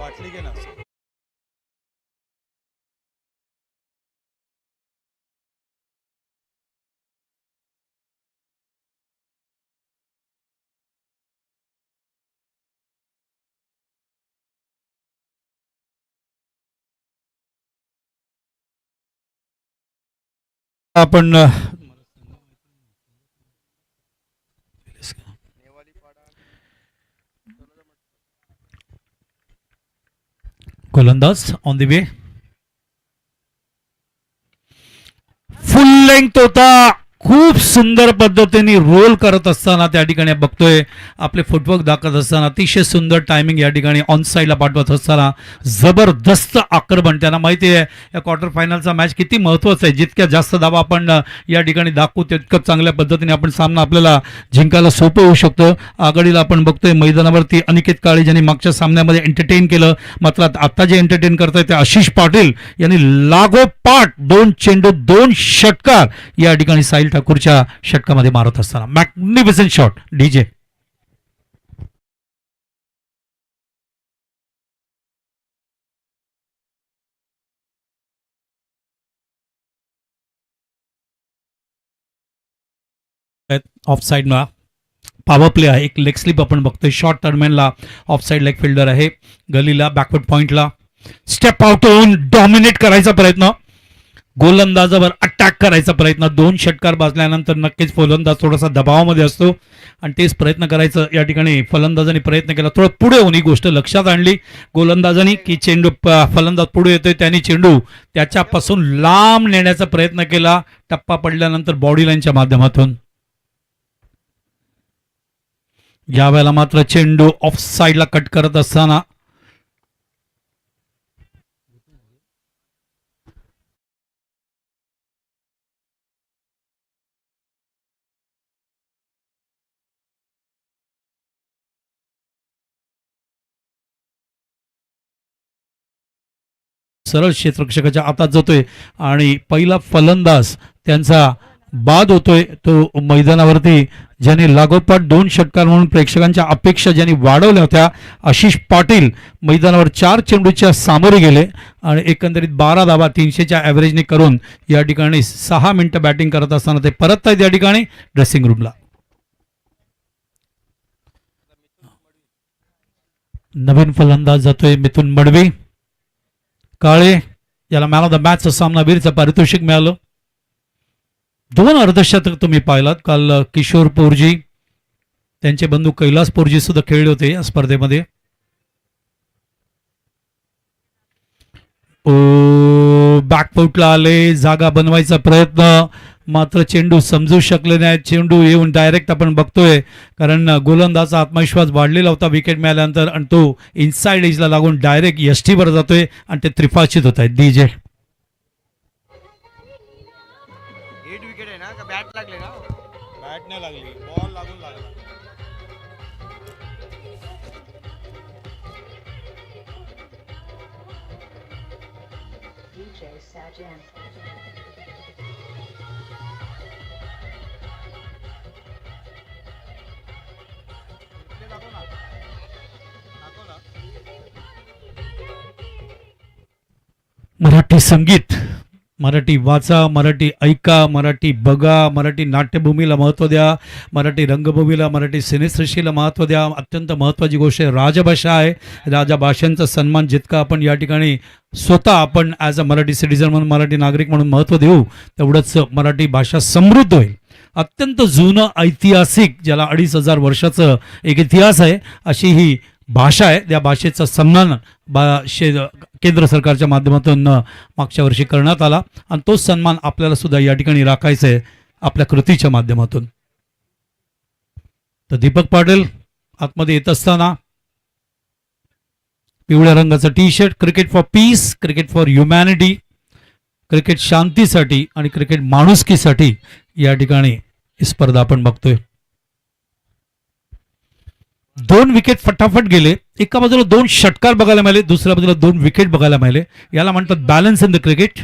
बाटली घे ना. आपण गोलंदाज on the way. Full length होता. खूप सुंदर पद्धतीने रोल करत असताना त्या ठिकाणी बघतोय आपले फुटवर्क दाखवत असताना अतिशय सुंदर टायमिंग या ठिकाणी ऑन साईडला पाठवत असताना जबरदस्त आक्रमण. त्यांना माहिती आहे या क्वार्टर फायनलचा मॅच किती महत्त्वाचा आहे. जितक्या जास्त धावा आपण या ठिकाणी दाखवू तितकं चांगल्या पद्धतीने आपण सामना आपल्याला जिंकायला सोपं होऊ शकतं. आघाडीला आपण बघतोय मैदानावरती अनिकेत काळे ज्यांनी मागच्या सामन्यामध्ये एंटरटेन केलं, मात्र आता जे एंटरटेन करतायत ते आशिष पाटील यांनी लागोपाठ 2 चेंडू 2 षटकार या ठिकाणी साहिल ठाकूरच्या षटकामध्ये मारत असताना मॅग्निफिसंट शॉट. डीजे ऑफ साईडला पॉवर प्ले आहे. एक लेग स्लिप आपण बघतोय. शॉर्ट टर्मेनला ऑफ साईड लेग फिल्डर आहे. गलीला बॅकवर्ड पॉइंटला स्टेप आउट होऊन डॉमिनेट करायचा प्रयत्न, गोलंदाजावर अटॅक करायचा प्रयत्न. 2 षटकार बाजल्यानंतर नक्कीच फलंदाज थोडासा दबावामध्ये असतो आणि तेच प्रयत्न करायचं या ठिकाणी फलंदाजांनी प्रयत्न केला. थोडं पुढे होऊन ही गोष्ट लक्षात आणली गोलंदाजांनी की चेंडू फलंदाज पुढे येतोय, त्यांनी चेंडू त्याच्यापासून लांब नेण्याचा प्रयत्न केला. टप्पा पडल्यानंतर बॉडी लाईनच्या माध्यमातून. यावेळेला मात्र चेंडू ऑफ साईडला कट करत असताना सरळ क्षेत्ररक्षकाच्या आतात जातोय आणि पहिला फलंदाज त्यांचा बाद होतोय तो मैदानावरती ज्यांनी लागोपाठ 2 षटकार म्हणून प्रेक्षकांच्या अपेक्षा ज्यांनी वाढवल्या होत्या. आशिष पाटील मैदानावर 4 चेंडूच्या सामोरे गेले आणि एकंदरीत 12 धावा 300च्या ॲव्हरेजने करून या ठिकाणी 6 मिनिटं बॅटिंग करत असताना ते परत आहेत या ठिकाणी ड्रेसिंग रूमला. नवीन फलंदाज जातोय मिथुन मडवी. काळे याला मॅन ऑफ द मॅचचं सामनावीरचं पारितोषिक मिळालं. 2 अर्धशतक तुम्ही पाहिलात काल. किशोर पोरजी त्यांचे बंधू कैलास पोरजी सुद्धा खेळले होते या स्पर्धेमध्ये. बॅकफुटला आले, जागा बनवायचा प्रयत्न, मात्र चेंडू समजू शकले नाही. चेंडू येऊन डायरेक्ट आपण बघतोय कारण गोलंदाजाचा आत्मविश्वास वाढलेला होता विकेट मिळाल्यानंतर आणि तो इनसाइड एजला लागून डायरेक्ट यष्टीवर जातोय आणि ते त्रिफाचित होत आहेत. डीजे बॅट लागले ना, बॅट नाही लागली, बॉल लागून लागला. मराठी संगीत, मराठी वाचा, मराठी ऐका, मराठी बघा, मराठी नाट्यभूमीला महत्त्व द्या, मराठी रंगभूमीला, मराठी सिनेसृष्टीला महत्त्व द्या. अत्यंत महत्त्वाची गोष्ट आहे राजभाषा आहे. राजभाषांचा सन्मान जितका आपण या ठिकाणी स्वतः आपण ॲज अ मराठी सिटिझन म्हणून, मराठी नागरिक म्हणून महत्त्व देऊ तेवढंच मराठी भाषा समृद्ध होईल. अत्यंत जुनं ऐतिहासिक, ज्याला 2500 वर्षाचं एक इतिहास आहे अशी ही भाषा आहे. त्या भाषेचा सन्मान केंद्र सरकारच्या माध्यमातून मागच्या वर्षी करण्यात आला आणि तो सन्मान आपल्याला सुद्धा या ठिकाणी राखायचा आहे आपल्या कृतीच्या माध्यमातून. तर दीपक पाटील आतमध्ये येत असताना पिवळ्या रंगाचा T shirt, cricket for piece, cricket for humanity, cricket शांतीसाठी आणि क्रिकेट माणुसकीसाठी या ठिकाणी ही स्पर्धा आपण बघतोय. 2 विकेट फटाफट गेले. एका बाजूला 2 षटकार बघायला मिळाले, दुसऱ्या बाजूला 2 विकेट बघायला मिळाले. याला म्हणतात बॅलन्स इन द क्रिकेट.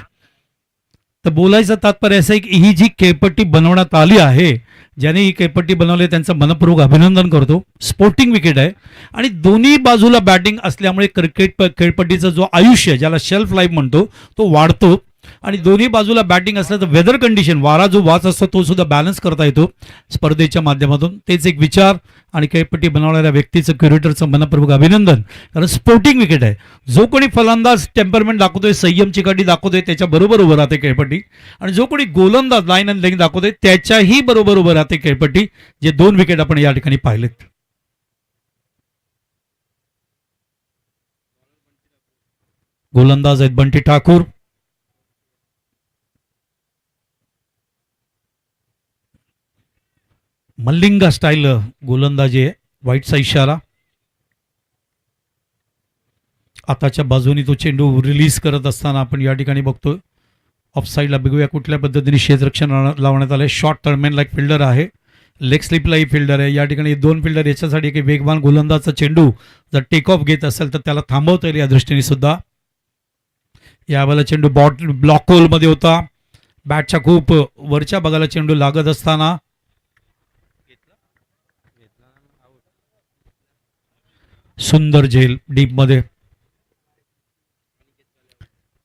तर बोलायचं तात्पर्य असं आहे की ही जी खेळपट्टी बनवण्यात आली आहे, ज्याने ही खेळपट्टी बनवली त्यांचं मनपूर्वक अभिनंदन करतो. स्पोर्टिंग विकेट आहे आणि दोन्ही बाजूला बॅटिंग असल्यामुळे क्रिकेट खेळपट्टीचा जो आयुष्य, ज्याला शेल्फ लाईफ म्हणतो, तो वाढतो. आणि दोन्ही बाजूला बॅटिंग असलं तर वेदर कंडिशन, वारा जो वाच असतो तो सुद्धा बॅलन्स करता येतो स्पर्धेच्या माध्यमातून. तेच एक विचार आणि खेळपट्टी बनवणाऱ्या व्यक्तीचं, क्युरेटरचं मनपूर्वक अभिनंदन. कारण स्पोर्टिंग विकेट आहे. जो कोणी फलंदाज टेम्परमेंट दाखवतोय, संयम चिकाटी दाखवतोय, त्याच्या बरोबर उभं राहते खेळपट्टी. आणि जो कोणी गोलंदाज लाईन अँड लेग दाखवतोय त्याच्याही बरोबर उभं राहते खेळपट्टी. जे 2 विकेट आपण या ठिकाणी पाहिलेत. गोलंदाज आहेत बंटी ठाकूर. मल्लिंगा स्टाईल गोलंदाजी आहे. व्हाईटचा इशारा. आताच्या बाजूनी तो चेंडू रिलीज करत असताना आपण या ठिकाणी बघतोय. ऑफ साईडला बघूया कुठल्या पद्धतीने क्षेत्ररक्षण लावण्यात आलंय. शॉर्ट टर्मेन लाईक फिल्डर आहे, लेग स्लिपलाही फिल्डर आहे. या ठिकाणी 2 फिल्डर याच्यासाठी की वेगवान गोलंदाजचा चेंडू जर टेक ऑफ घेत असेल तर त्याला थांबवता येईल या दृष्टीने सुद्धा. यावेळेला चेंडू ब्लॉक होलमध्ये होता. बॅटच्या खूप वरच्या भागाला चेंडू लागत असताना सुंदर झेल डीप मध्ये.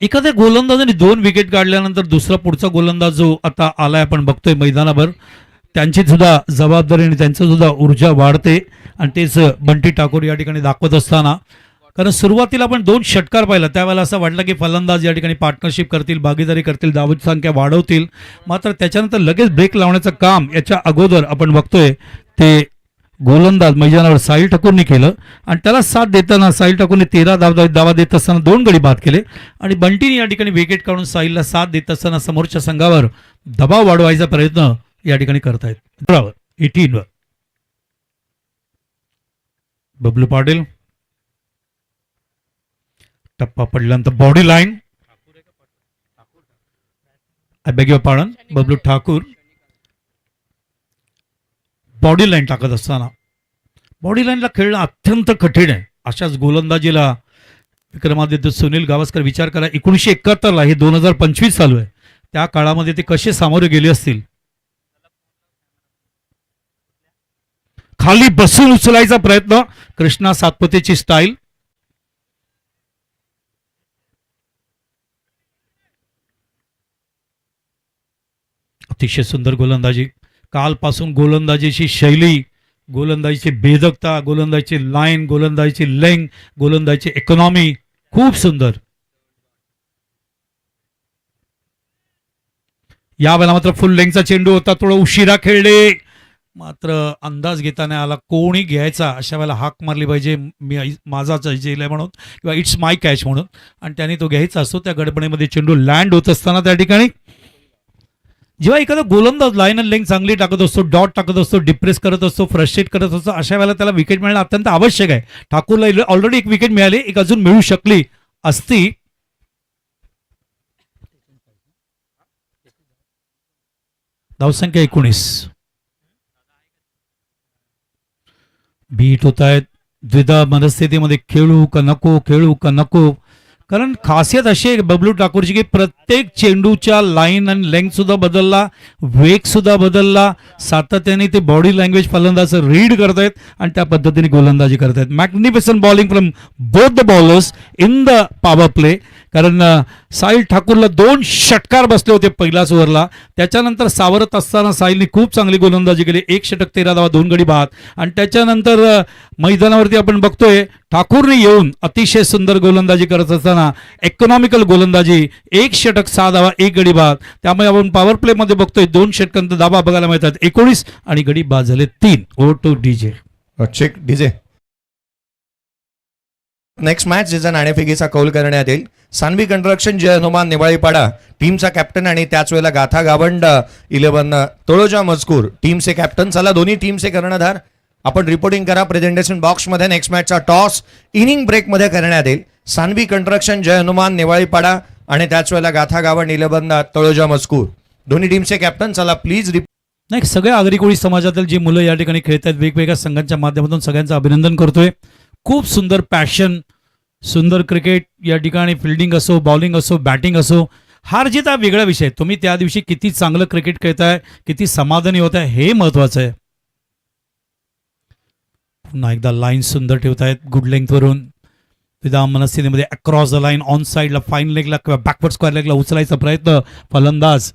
एखाद्या गोलंदाजाने 2 विकेट काढल्यानंतर दुसरा पुढचा गोलंदाज जो आता आलाय आपण बघतोय मैदानावर, त्यांची सुद्धा जबाबदारी आणि त्यांचं सुद्धा ऊर्जा वाढते. आणि तेच बंटी ठाकूर या ठिकाणी दाखवत असताना, कारण सुरुवातीला आपण 2 षटकार पाहिला त्यावेळेला असं वाटलं की फलंदाज या ठिकाणी पार्टनरशिप करतील, भागीदारी करतील, धावांची संख्या वाढवतील. मात्र त्याच्यानंतर लगेच ब्रेक लावण्याचं काम याच्या अगोदर आपण बघतोय ते गोलंदाज मैदानावर साहिल ठाकूरने केलं. आणि त्याला साथ देताना साहिल ठाकूरने 13 दावा देत असताना 2 गडी बाद केले. आणि बंटीने या ठिकाणी विकेट काढून साहिलला साथ देत असताना समोरच्या संघावर दबाव वाढवायचा प्रयत्न या ठिकाणी करतायत. 18 वर बबलू पाटील. टप्पा पडल्यानंतर body line, I beg your pardon, Bablu Thakur body line टाकत असताना. बॉडी लाईनला खेळणं अत्यंत कठीण आहे. अशाच गोलंदाजीला विक्रमादित्य सुनील गावस्कर, विचार करा 1971 ला, हे 2025 चालू आहे, त्या काळामध्ये ते कसे सामोरे गेले असतील. खाली बसून उचलायचा प्रयत्न, कृष्णा सातपुतेची स्टाईल. अतिशय सुंदर गोलंदाजी. कालपासून गोलंदाजीची शैली, गोलंदाजीची भेदकता, गोलंदाजीची लाईन, गोलंदाजीची लेंग, गोलंदाजीची इकॉनॉमी खूप सुंदर. यावेळेला मात्र फुल लेंगचा चेंडू होता, थोडा उशिरा खेळले, मात्र अंदाज घेता नाही आला कोणी घ्यायचा. अशा वेळेला हाक मारली पाहिजे, मी माझाच झेल आहे म्हणून, किंवा इट्स माय कॅच म्हणून, आणि त्याने तो घ्यायचा असतो. त्या गडबडीमध्ये चेंडू लँड होत असताना त्या ठिकाणी जेव्हा एखादा गोलंदाज लाईन अँड लेंग चांगली टाकत असतो, डॉट टाकत असतो, डिप्रेस करत असतो, फ्रस्ट्रेट करत असतो, अशा वेळेला त्याला विकेट मिळणं अत्यंत आवश्यक आहे. ठाकूरला ऑलरेडी 1 विकेट मिळाली, एक अजून मिळू शकली असती. धावसंख्या 19. बीट होत आहेत. द्विधा मनस्थितीमध्ये खेळू का नको, खेळू का नको. कारण खासियत अशी आहे बबलू ठाकूरची की प्रत्येक चेंडूच्या लाईन आणि लेंथ सुद्धा बदलला, वेग सुद्धा बदलला. सातत्याने ते बॉडी लँग्वेज फलंदाज रीड करतायत आणि त्या पद्धतीने गोलंदाजी करतायत. Magnificent bowling from both the bowlers in the power play. कारण साहिल ठाकूरला 2 षटकार बसले होते पहिल्याच ओव्हरला. त्याच्यानंतर सावरत असताना साहिलने खूप चांगली गोलंदाजी केली. 1 षटक 13 धावा, 2 गडी बाद. आणि त्याच्यानंतर मैदानावरती आपण बघतोय ठाकूरने येऊन अतिशय सुंदर गोलंदाजी करत असताना इकॉनॉमिकल गोलंदाजी, 1 षटक 6 धावा, 1 गडी बाद. त्यामुळे आपण पॉवर प्ले मध्ये बघतोय 2 षटकांत धावा बघायला मिळतात 19 आणि गडी बाद झाले 3. Over to DJ. Check DJ. Next match जिचा नाणेफेकीचा कौल करण्यात येईल. सानवी कंस्ट्रक्शन, जय हनुमान, निवाळीपाडा टीमचा कॅप्टन आणि त्याच वेळेला गाथा गावंड 11 तळोजा मजकूर टीमचे कॅप्टन. चला दोन्ही टीमचे कर्णधार आपण रिपोर्टिंग करा प्रेझेंटेशन बॉक्स मध्ये. नेक्स्ट मॅचचा टॉस इनिंग ब्रेक मध्ये करण्यात येईल. सानवी कंस्ट्रक्शन, जय हनुमान, निवाळीपाडा आणि त्याच वेळेला गाथा गावंड 11 तळोजा मजकूर दोन्ही टीमचे कॅप्टन. चला प्लीज. नाही, सगळ्या आगरी कोळी समाजातील जी मुलं या ठिकाणी खेळत आहेत वेगवेगळ्या संघांच्या माध्यमातून सगळ्यांचं अभिनंदन करतोय. खूप सुंदर पॅशन, सुंदर क्रिकेट या ठिकाणी. फिल्डिंग असो, बॉलिंग असो, बॅटिंग असो, हार जीत हा वेगळा विषय. तुम्ही त्या दिवशी किती चांगलं क्रिकेट खेळताय, किती समाधानी होत आहे, हे महत्वाचं आहे. पुन्हा एकदा लाईन सुंदर ठेवतायत गुड लेंथवरून. विधान मनस्थितीमध्ये अक्रॉस द लाईन, ऑन साईडला, फाईन लेगला किंवा बॅकवर्ड स्क्वेअर लेगला उचलायचा प्रयत्न फलंदाज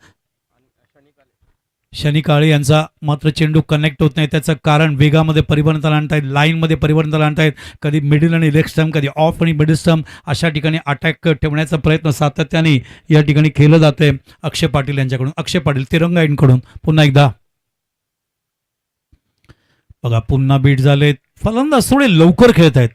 शनी काळे यांचा. मात्र चेंडू कनेक्ट होत नाही. त्याचं कारण वेगामध्ये परिवर्तन आणतायत, लाईनमध्ये परिवर्तन आणतायत. कधी मिडिल आणि लेग स्टंप, कधी ऑफ आणि मिडिल स्टंप अशा ठिकाणी अटॅक ठेवण्याचा प्रयत्न सातत्याने या ठिकाणी केलं जाते अक्षय पाटील यांच्याकडून. अक्षय पाटील तिरंगा एंडकडून पुन्हा एकदा बघा, पुन्हा बीट झालेत. फलंदाज थोडे लवकर खेळत आहेत,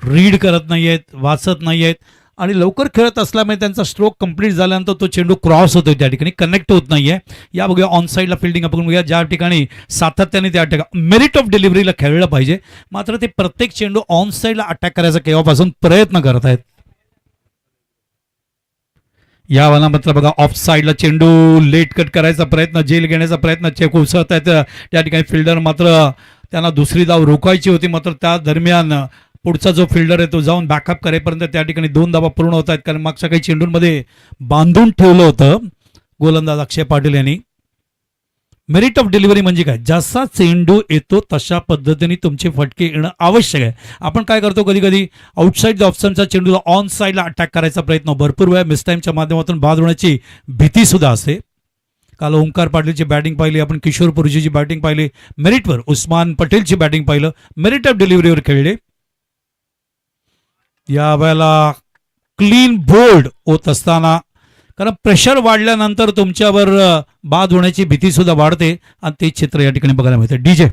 रीड करत नाहीयेत, वाचत नाहीयेत आणि लवकर खेळत असल्यामुळे त्यांचा स्ट्रोक कंप्लीट झाल्यानंतर तो चेंडू क्रॉस होतोय, त्या ठिकाणी कनेक्ट होत नाहीये. या बघूया ऑन साईडला फिल्डिंग आपण बघूया, ज्या ठिकाणी सातत्याने त्या ठिकाणी मेरिट ऑफ डिलिव्हरीला खेळलं पाहिजे. मात्र ते प्रत्येक चेंडू ऑन साईडला अटॅक करायचा केव्हापासून प्रयत्न करत आहेत. या वनामधला बघा ऑफ साईडला चेंडू लेट कट करायचा प्रयत्न, जेल घेण्याचा प्रयत्न, चेक उसळत आहेत त्या ठिकाणी. फिल्डर मात्र त्यांना दुसरी धाव रोखायची होती, मात्र त्या दरम्यान पुढचा जो फिल्डर आहे तो जाऊन बॅकअप करेपर्यंत त्या ठिकाणी 2 धावा पूर्ण होत आहेत. कारण मागच्या काही चेंडूंमध्ये बांधून ठेवलं होतं गोलंदाज अक्षय पाटील यांनी. मेरिट ऑफ डिलिव्हरी म्हणजे काय, जसा चेंडू येतो तशा पद्धतीने तुमचे फटके येणं आवश्यक आहे. आपण काय करतो, कधी कधी आउटसाईड ऑफ स्टंपचा चेंडूला ऑन साईडला अटॅक करायचा प्रयत्न, भरपूर वेळा मिसटाईमच्या माध्यमातून बाद होण्याची भीती सुद्धा असते. काल ओंकार पाटीलची बॅटिंग पाहिली आपण, किशोर पुरुषीची बॅटिंग पाहिली, मेरिटवर उस्मान पटेलची बॅटिंग पाहिलं, मेरिट ऑफ डिलिव्हरीवर खेळले. या वेळेला क्लीन बोल्ड होत असताना, कारण प्रेशर वाढल्यानंतर तुमच्यावर बाद होण्याची भीती सुद्धा वाढते आणि ते चित्र या ठिकाणी बघायला मिळते. डीजे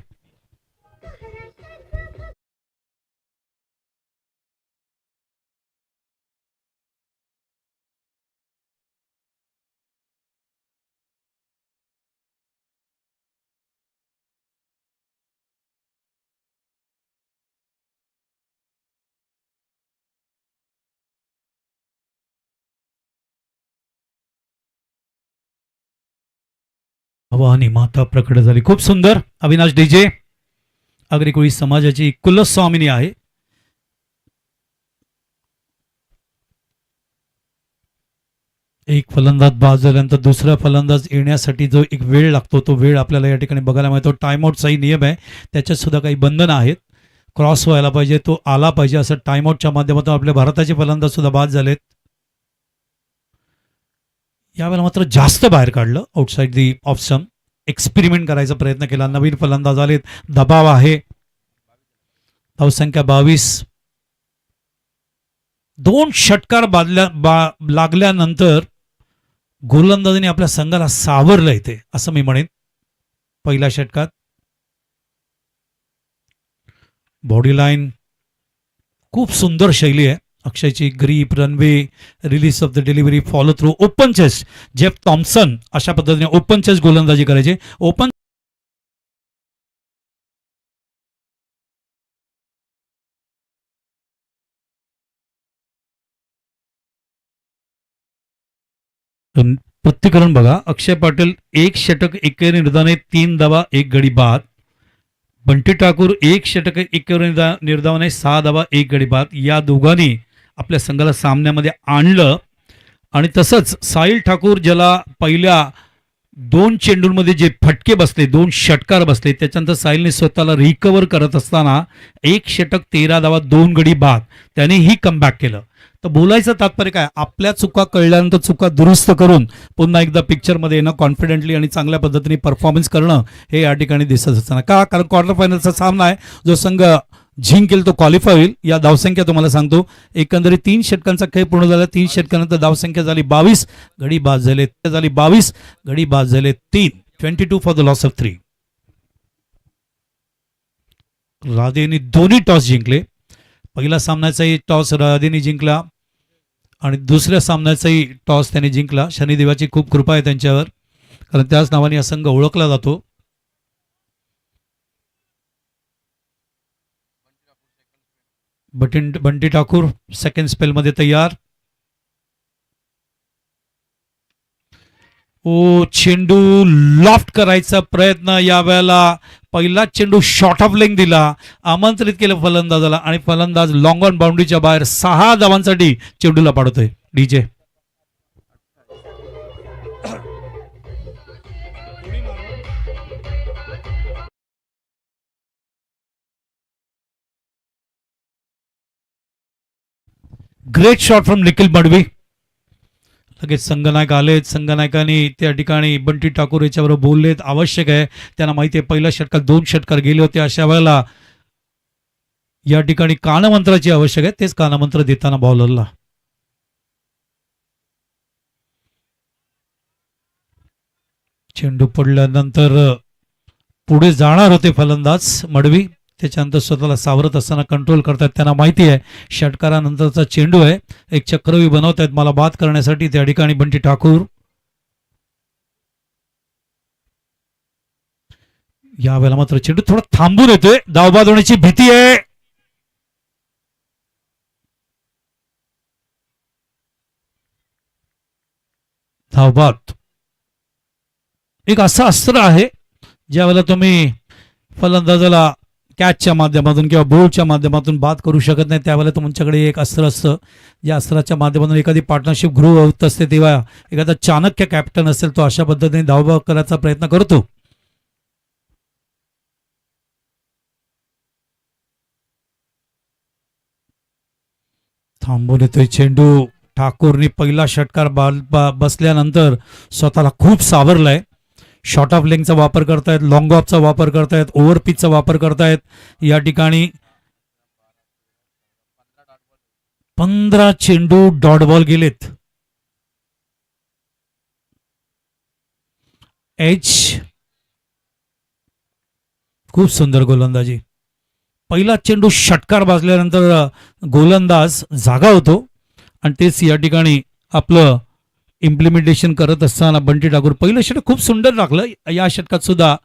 आवाहनी माता प्रकट झाली. खूप सुंदर. अविनाश डीजे अग्रिकोळी समाजाची कुलस्वामिनी आहे. एक फलंदाज बाद झाल्यानंतर दुसरा फलंदाज येण्यासाठी जो एक वेळ लागतो, तो वेळ आपल्याला या ठिकाणी बघायला मिळतो. टाइमआउटचाही नियम आहे, त्याच्यात सुद्धा काही बंधन आहेत. क्रॉस व्हायला पाहिजे, तो आला पाहिजे, असं टाइमआउटच्या माध्यमातून आपल्या भारताचे फलंदाज सुद्धा बाद झालेत. यावेळेला मात्र जास्त बाहेर काढलं outside the off stump, experiment करायचा प्रयत्न केला. नवीन फलंदाज आलेत, दबाव आहे. धावसंख्या 22. 2 षटकार लागल्यानंतर गोलंदाजाने आपल्या संघाला सावरलं इथे, असं मी म्हणेन. पहिल्या षटकात बॉडी लाईन खूप सुंदर शैली आहे अक्षयची. Grip, runway, release of the delivery, follow through, open chest. Jeff Thomson अशा पद्धतीने ओपन चेस्ट गोलंदाजी करायची. ओपन पृथ्वीकरण बघा, अक्षय पाटील 1 षटक 1 निर्धावाने 3 धावा 1 गडी बाद. बंटी ठाकूर 1 षटक 1 निर्धावाने 6 धावा 1 गडी बाद. या दोघांनी आपल्या संघाला सामन्यामध्ये आणलं. आणि तसंच साहिल ठाकूर, ज्याला पहिल्या 2 चेंडूंमध्ये जे फटके बसले, 2 षटकार बसले, त्याच्यानंतर साहिलने स्वतःला रिकवर करत असताना 1 षटक 13 धावा 2 गडी बाद त्याने ही कमबॅक केलं. तर बोलायचं तात्पर्य काय, आपल्या चुका कळल्यानंतर चुका दुरुस्त करून पुन्हा एकदा पिक्चरमध्ये येणं, कॉन्फिडेंटली आणि चांगल्या पद्धतीने परफॉर्मन्स करणं हे या ठिकाणी दिसत असताना. का, कारण क्वार्टर फायनलचा सामना आहे, जो संघ जिंकेल तो क्वालिफाय होईल. या धावसंख्या तुम्हाला सांगतो, एकंदरीत 3 षटकांचा खेळ पूर्ण झाला. 3 षटकानंतर धावसंख्या झाली 22, गडी बाद झाले 22, गडी बाद झाले 3. 22 फॉर द लॉस ऑफ 3. राधेने दोन्ही टॉस जिंकले. पहिल्या सामन्याचाही टॉस राधेने जिंकला आणि दुसऱ्या सामन्याचाही टॉस त्याने जिंकला. शनिदेवाची खूप कृपा आहे त्यांच्यावर, कारण त्याच नावाने हा संघ ओळखला जातो. बंटी ठाकूर सेकंड स्पेलमध्ये तयार. चेंडू लॉफ्ट करायचा प्रयत्न, यावेळेला पहिला चेंडू शॉर्ट ऑफ लेंग दिला, आमंत्रित केलं फलंदाजाला आणि फलंदाज लॉंग ऑन बाउंड्रीच्या बाहेर 6 धावांसाठी चेंडूला पाडतोय. डीजे great shot from Nikhil Madvi. लगेच संघनायक आलेत. संघनायकांनी त्या ठिकाणी बंटी ठाकूर याच्याबरोबर बोललेत. आवश्यक आहे, त्यांना माहिती आहे पहिल्या षटकात 2 षटकार गेले होते. अशा वेळेला या ठिकाणी कानमंत्राची आवश्यक आहे. तेच कानमंत्र देताना बॉलरला. चेंडू पडल्यानंतर पुढे जाणार होते फलंदाज मडवी. त्याच्यानंतर स्वतःला सावरत असताना कंट्रोल करतात. त्यांना माहिती आहे षटकारानंतरचा चेंडू आहे. एक चक्रव्यूह बनवत आहेत मला बाद करण्यासाठी त्या ठिकाणी बंटी ठाकूर. यावेळेला मात्र चेंडू थोडा थांबून येतोय. धावबाद होण्याची भीती आहे. धावबाद एक असं अस्त्र आहे ज्या वेळेला तुम्ही फलंदाजाला कॅचच्या माध्यमातून किंवा बोलच्या माध्यमातून बाद करू शकत नाही. त्यावेळेला तुमच्याकडे एक अस्त्र असतं. या अस्त्राच्या माध्यमातून एखादी पार्टनरशिप ग्रो होत असते तेव्हा एखादा चाणक्य कॅप्टन असेल तो अशा पद्धतीने धावबाद करायचा प्रयत्न करतो. थांबून येतोय चेंडू. ठाकूरनी पहिला षटकार बसल्यानंतर स्वतःला खूप सावरलाय. शॉर्ट ऑफ लेंगचा वापर करतायत, लॉंग ऑफचा वापर करतायत, ओव्हर पिचचा वापर करतायत. या ठिकाणी 15 चेंडू डॉट बॉल गेलेत. खूप सुंदर गोलंदाजी. पहिला चेंडू षटकार बाजल्यानंतर गोलंदाज जागा होतो आणि तेच या ठिकाणी आपलं इम्प्लिमेंटेशन करत असताना बंटी ठाकूर पहिलं षटक खूप सुंदर टाकलं. या षटकात सुद्धा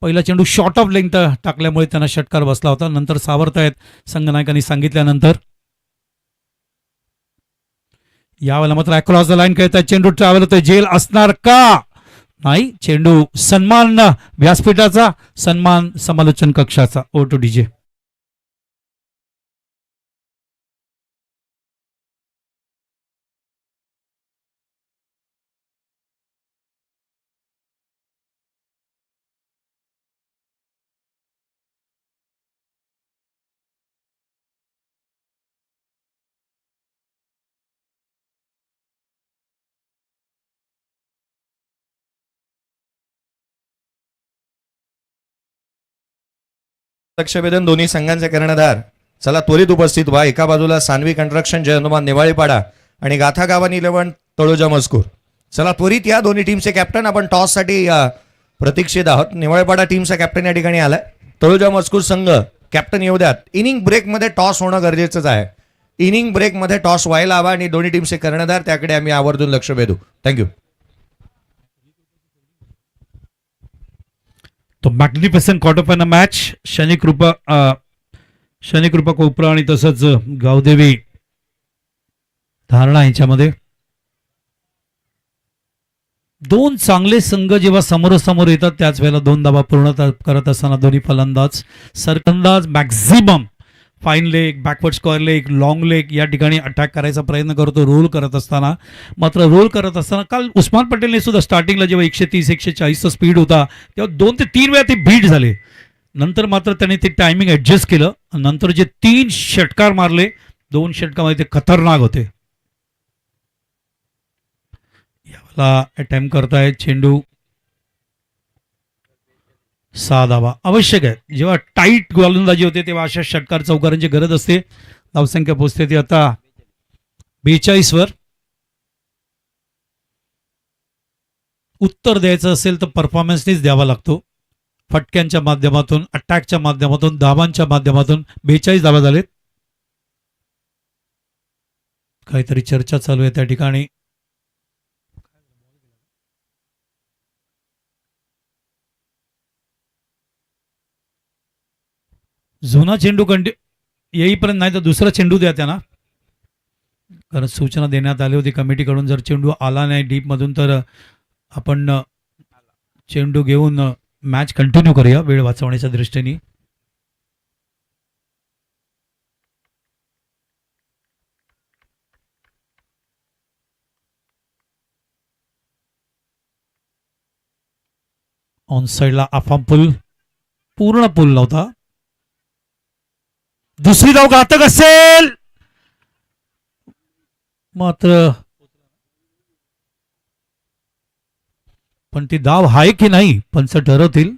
पहिला चेंडू शॉर्ट ऑफ लेंथ टाकल्यामुळे त्यांना षटकार बसला होता. नंतर सावरतायत संघनायकांनी सांगितल्यानंतर. यावेळेला मात्र अक्रॉस द लाईन खेळतायत. चेंडू ट्रॅव्हल होतोय. जेल असणार का नाही. चेंडू सन्मान व्यासपीठाचा, सन्मान समालोचन कक्षाचा. O two DJ. लक्षवेधन दोन्ही संघांचे कर्णधार चला त्वरित उपस्थित व्हा. एका बाजूला सान्वी कंस्ट्रक्शन जय हनुमान निवाळीपाडा आणि गाथा गावान 11 तळोजा मजकूर. चला त्वरित या दोन्ही टीमचे कॅप्टन. आपण टॉस साठी प्रतीक्षित आहोत. निवाळीपाडा टीमचा कॅप्टन या ठिकाणी आलाय. तळोजा मजकूर संघ कॅप्टन येऊ द्यात. इनिंग ब्रेकमध्ये टॉस होणं गरजेचंच आहे. इनिंग ब्रेकमध्ये टॉस व्हायला हवा आणि दोन्ही टीमचे कर्णधार त्याकडे आम्ही आवर्जून लक्ष वेधू. थँक्यू. तो magnificent quarter final match Shanikrupa कोपरा आणि तसंच गावदेवी धारणा यांच्यामध्ये दोन चांगले संघ जेव्हा समोरासमोर येतात त्याच वेळेला 2 धावा पूर्ण करत असताना दोन्ही फलंदाज सरकंदाज maximum fine leg, backward square leg, long leg या ठिकाणी अटॅक करायचा प्रयत्न करतो रोल करत असताना. मात्र रोल करत असताना काल उस्मान पटेलने सुद्धा स्टार्टिंगला जेव्हा 130-140चा स्पीड होता तेव्हा 2 ते 3 वेळा ते बीट झाले. नंतर मात्र त्याने ते टायमिंग ऍडजस्ट केलं. नंतर जे 3 षटकार मारले 2 षटकामध्ये ते खतरनाक होते. याला अटेम्प्ट करतायत चेंडू. 6 धावा आवश्यक आहे. जेव्हा टाईट गोलंदाजी होते तेव्हा अशा षटकार चौकारांची गरज असते. धावसंख्या पोहोचते ती आता 42 वर. उत्तर द्यायचं असेल तर परफॉर्मन्सनीच द्यावा लागतो. फटक्यांच्या माध्यमातून, अटॅकच्या माध्यमातून, धावांच्या माध्यमातून 42 धावा झालेत. काहीतरी चर्चा चालू आहे त्या ठिकाणी. जुना चेंडू येईपर्यंत नाही तर दुसरा चेंडू द्या त्यांना, कारण सूचना देण्यात आली होती कमिटीकडून जर चेंडू आला नाही डीप मधून तर आपण चेंडू घेऊन मॅच कंटिन्यू करूया वेळ वाचवण्याच्या दृष्टीने. ऑन साइडला आफाम पूल, पूर्ण पूल नव्हता. दुसरी धाव घातक असेल. मात्र पण ती धाव आहे की नाही पंच ठरवतील.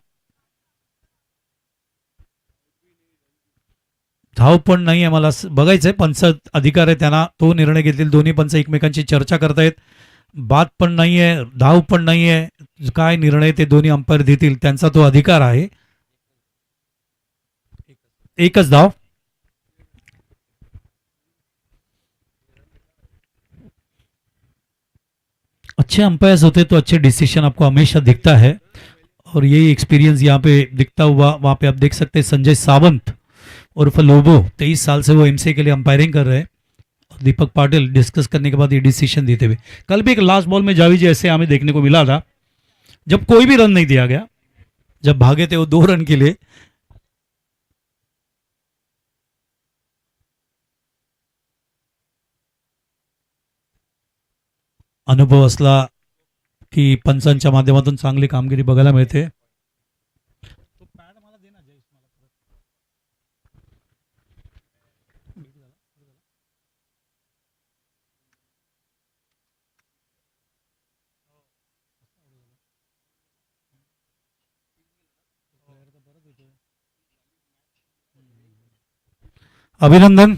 धाव पण नाही आहे, मला बघायचंय. पंच अधिकार आहे त्यांना, तो निर्णय घेतील. दोन्ही पंच एकमेकांची चर्चा करतायत. बाद पण नाहीये, धाव पण नाहीये. काय निर्णय ते दोन्ही अंपायर देतील त्यांचा तो अधिकार आहे. एकच धाव. अच्छे अंपायर्स होते तो अच्छे डिसीजन आपको हमेशा दिखता है, और यही एक्सपीरियंस यहाँ पे दिखता हुआ वहाँ पे आप देख सकते हैं संजय सावंत उर्फ लोबो, 23 साल से वो एमसीए के लिए अंपायरिंग कर रहे हैं. दीपक पाटिल डिस्कस करने के बाद ये डिसीजन देते हुए. कल भी एक लास्ट बॉल में जावी जी ऐसे हमें देखने को मिला था, जब कोई भी रन नहीं दिया गया, जब भागे थे वो 2 रन के लिए. अनुभव असला की पंचांच्या माध्यमातून चांगली कामगिरी बघायला मिळते. अभिनंदन.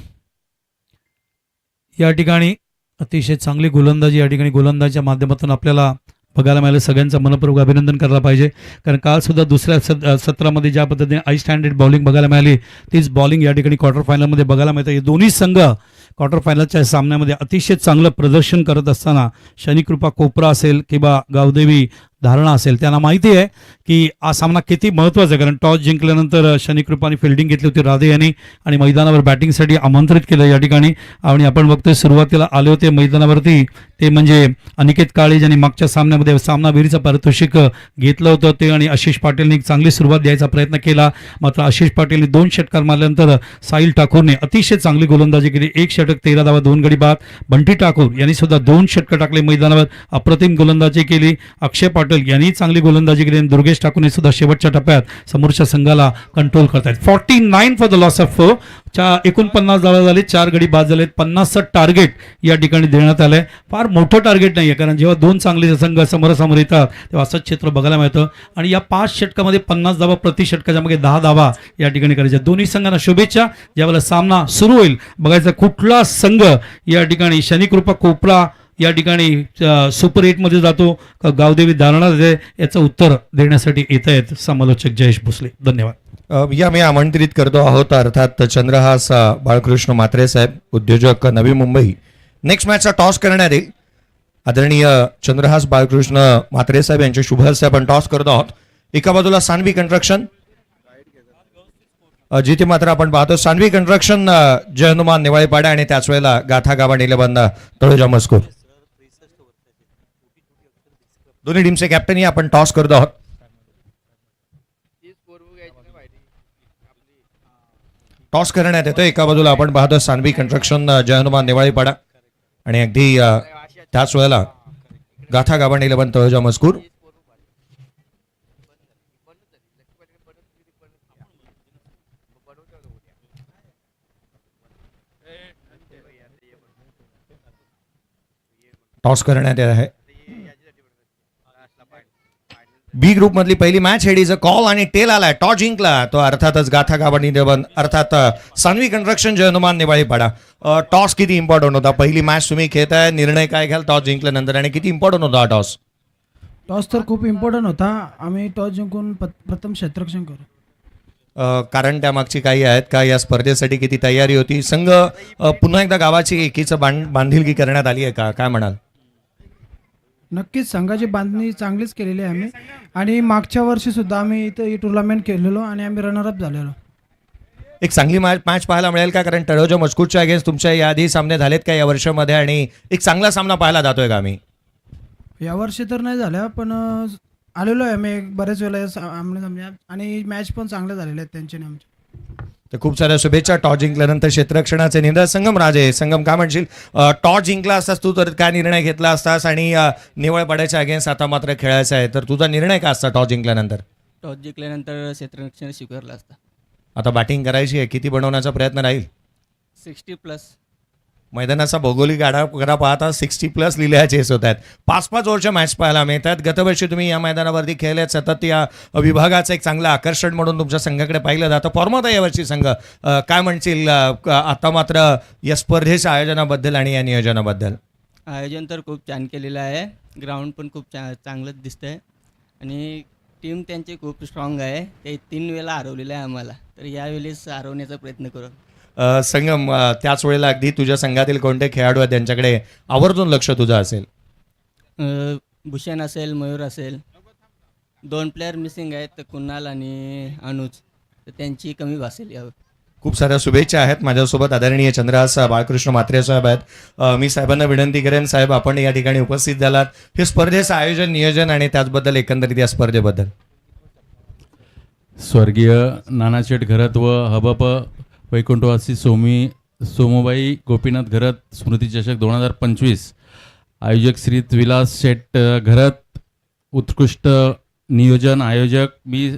या ठिकाणी अतिशय चांगली गोलंदाजी या ठिकाणी गोलंदाजीच्या माध्यमातून आपल्याला बघायला मिळालं. सगळ्यांचं मनपूर्वक अभिनंदन करायला पाहिजे, कारण काल सुद्धा दुसऱ्या सत्रामध्ये ज्या पद्धतीने हाय स्टँडर्ड बॉलिंग बघायला मिळाली, तीच बॉलिंग या ठिकाणी क्वार्टर फायनलमध्ये बघायला मिळते. हे दोन्ही संघ क्वार्टर फायनलच्या सामन्यामध्ये अतिशय चांगलं प्रदर्शन करत असताना शनिकृपा कोपरा असेल किंवा गावदेवी धारणा असेल, त्यांना माहिती आहे की हा सामना किती महत्त्वाचा आहे. कारण टॉस जिंकल्यानंतर शनिकृपाने फिल्डिंग घेतली होती राधे यांनी आणि मैदानावर बॅटिंगसाठी आमंत्रित केलं या ठिकाणी. आणि आपण बघतोय सुरुवातीला आले होते मैदानावरती ते म्हणजे अनिकेत काळे, ज्यांनी मागच्या सामन्यामध्ये सामनावीरचं पारितोषिक घेतलं होतं ते, आणि आशिष पाटीलने एक चांगली सुरुवात द्यायचा प्रयत्न केला. मात्र आशिष पाटीलने 2 षटकार मारल्यानंतर साहिल ठाकूरने अतिशय चांगली गोलंदाजी केली. 1 षटक 13 धावा 2 गडी बाद. बंटी ठाकूर यांनी सुद्धा 2 षटकं टाकले मैदानावर, अप्रतिम गोलंदाजी केली. अक्षय पाटील यांनी चांगली गोलंदाजी केली आणि दुर्गेश ठाकूरने सुद्धा शेवटच्या टप्प्यात समोरच्या संघाला कंट्रोल करतायत. 49 फॉर द लॉस ऑफ 4. 49 धावा झाले, 4 गडी बाद झालेत. 50चं टार्गेट या ठिकाणी देण्यात आलंय. फार मोठं टार्गेट नाहीये, कारण जेव्हा 2 चांगले संघ समोरासमोर येतात तेव्हा असंच चित्र बघायला मिळतं. आणि या 5 षटकामध्ये 50 धावा प्रति षटकाच्या मागे 10 धावा या ठिकाणी करायच्या. दोन्ही संघांना शुभेच्छा. ज्यावेळेला सामना सुरू होईल बघायचा कुठला संघ या ठिकाणी शनिकृपा कोपरा या ठिकाणी सुपर 8 मध्ये जातो का गावदेवी धारणा याचं उत्तर देण्यासाठी येत आहेत समालोचक जयेश भोसले. धन्यवाद. या मी आमंत्रित करतो आहोत अर्थात चंद्रहास बाळकृष्ण म्हात्रे साहेब, उद्योजक, नवी मुंबई. नेक्स्ट मॅचचा टॉस करण्यात येईल. आदरणीय चंद्रहास बाळकृष्ण म्हात्रे साहेब यांच्या शुभ हस्ते आपण टॉस करतो आहोत. एका बाजूला सान्वी कन्स्ट्रक्शन, जिथे मात्र आपण पाहतो सान्वी कन्स्ट्रक्शन जय हनुमान निवाळीपाडा आणि त्याच वेळेला गाथा गाभा इलेव्हन तळोजा मजकूर. दोन्ही टीमचे कॅप्टन आपण टॉस करतो आहोत. टॉस करण्यात येतो. एका बाजूला आपण पाहतो सान्वी कन्स्ट्रक्शन जय हनुमान निवाळीपाडा आणि अगदी त्याच वेळेला गाथा गाभा इलेव्हन तळोजा मजकूर. टॉस करण्यात येत आहे. बी ग्रुप मधली पहिली match, head is a call आणि टेल आलाय. टॉस जिंकला तो अर्थातच गाथा गाभा इलेव्हन अर्थात सान्वी कन्स्ट्रक्शन जय हनुमान निवाळीपाडा. टॉस किती इम्पॉर्टंट होता? पहिली मॅच तुम्ही खेळताय, निर्णय काय घ्याल टॉस जिंकल्यानंतर आणि किती इम्पॉर्टंट होता हा टॉस? टॉस तर खूप इम्पॉर्टंट होता. आम्ही टॉस जिंकून प्रथम क्षेत्ररक्षण करू. कारण त्यामागची काही आहेत का? या स्पर्धेसाठी किती तयारी होती? संघ पुन्हा एकदा गावाची एकीचं बांधिलकी करण्यात आली आहे का? काय म्हणाल? नक्कीच संघाची बांधणी चांगलीच केलेली आहे आम्ही, आणि मागच्या वर्षी सुद्धा आम्ही इथं ही टुर्नामेंट खेळलेलो आणि आम्ही रनरअप झालेलो. एक चांगली मॅच पाहायला मिळेल का? कारण तळोजा मजकूरच्या अगेन्स्ट तुमच्या याआधी सामने झालेत का या वर्षामध्ये, आणि एक चांगला सामना पाहायला जातोय का आम्ही? यावर्षी तर नाही झाल्या, पण आलेलो आहे आम्ही बरेच वेळेला आमने सामने, आणि मॅच पण चांगल्या झालेल्या आहेत त्यांच्या आमच्या. तर खूप साऱ्या शुभेच्छा. टॉस जिंकल्यानंतर क्षेत्ररक्षणाचे निर्णय. संगम राजे, संगम काय म्हणशील? टॉस जिंकला असतास तू तर काय निर्णय घेतला असतास, आणि निवळपाड्याच्या अगेन्स्ट आता मात्र खेळायचं आहे, तर तुझा निर्णय काय असता टॉस जिंकल्यानंतर? टॉस जिंकल्यानंतर क्षेत्ररक्षण स्वीकारलं असतं. आता बॅटिंग करायची आहे, किती बनवण्याचा प्रयत्न राहील? 60+. मैदानाचा भौगोलिक आढावा पाहता 60+ लिहिल्या चेस होत आहेत. 5-5 ओव्हरच्या मॅच पाहायला मिळतात. गतवर्षी तुम्ही या मैदानावरती खेळल्यात, सतत या विभागाचं एक चांगलं आकर्षण म्हणून तुमच्या संघाकडे पाहिलं जातं. फॉर्मात यावर्षी संघ काय म्हणतील आता मात्र या स्पर्धेच्या आयोजनाबद्दल आणि या नियोजनाबद्दल? आयोजन तर खूप छान केलेलं आहे. ग्राउंड पण खूप चांगलंच दिसतं आहे आणि टीम त्यांची खूप स्ट्रॉंग आहे. ते 3 वेळेला हरवलेलं आहे आम्हाला, तर यावेळेस हरवण्याचा प्रयत्न करू. संगम, त्याच वेळेला अगदी तुझ्या संघातील कोणते खेळाडू आहेत त्यांच्याकडे आवर्जून लक्ष तुझं असेल? भूषण असेल, मयूर असेल. 2 प्लेअर मिसिंग आहेत, तर कुणाल आणि अनुज, तर त्यांची कमी भासेल यावर. खूप साऱ्या शुभेच्छा आहेत. माझ्यासोबत आदरणीय चंद्रहास बाळकृष्ण म्हात्रे साहेब आहेत. मी साहेबांना विनंती करेन, साहेब आपण या ठिकाणी उपस्थित झालात. हे स्पर्धेचं आयोजन, नियोजन आणि त्याचबद्दल एकंदरीत या स्पर्धेबद्दल. स्वर्गीय नानाशेठ घरत व हबप वैकुंठवासी सोमूबाई गोपीनाथ घरत स्मृती चषक 2025 आयोजक श्री विलास शेठ घरत, उत्कृष्ट नियोजन आयोजक मी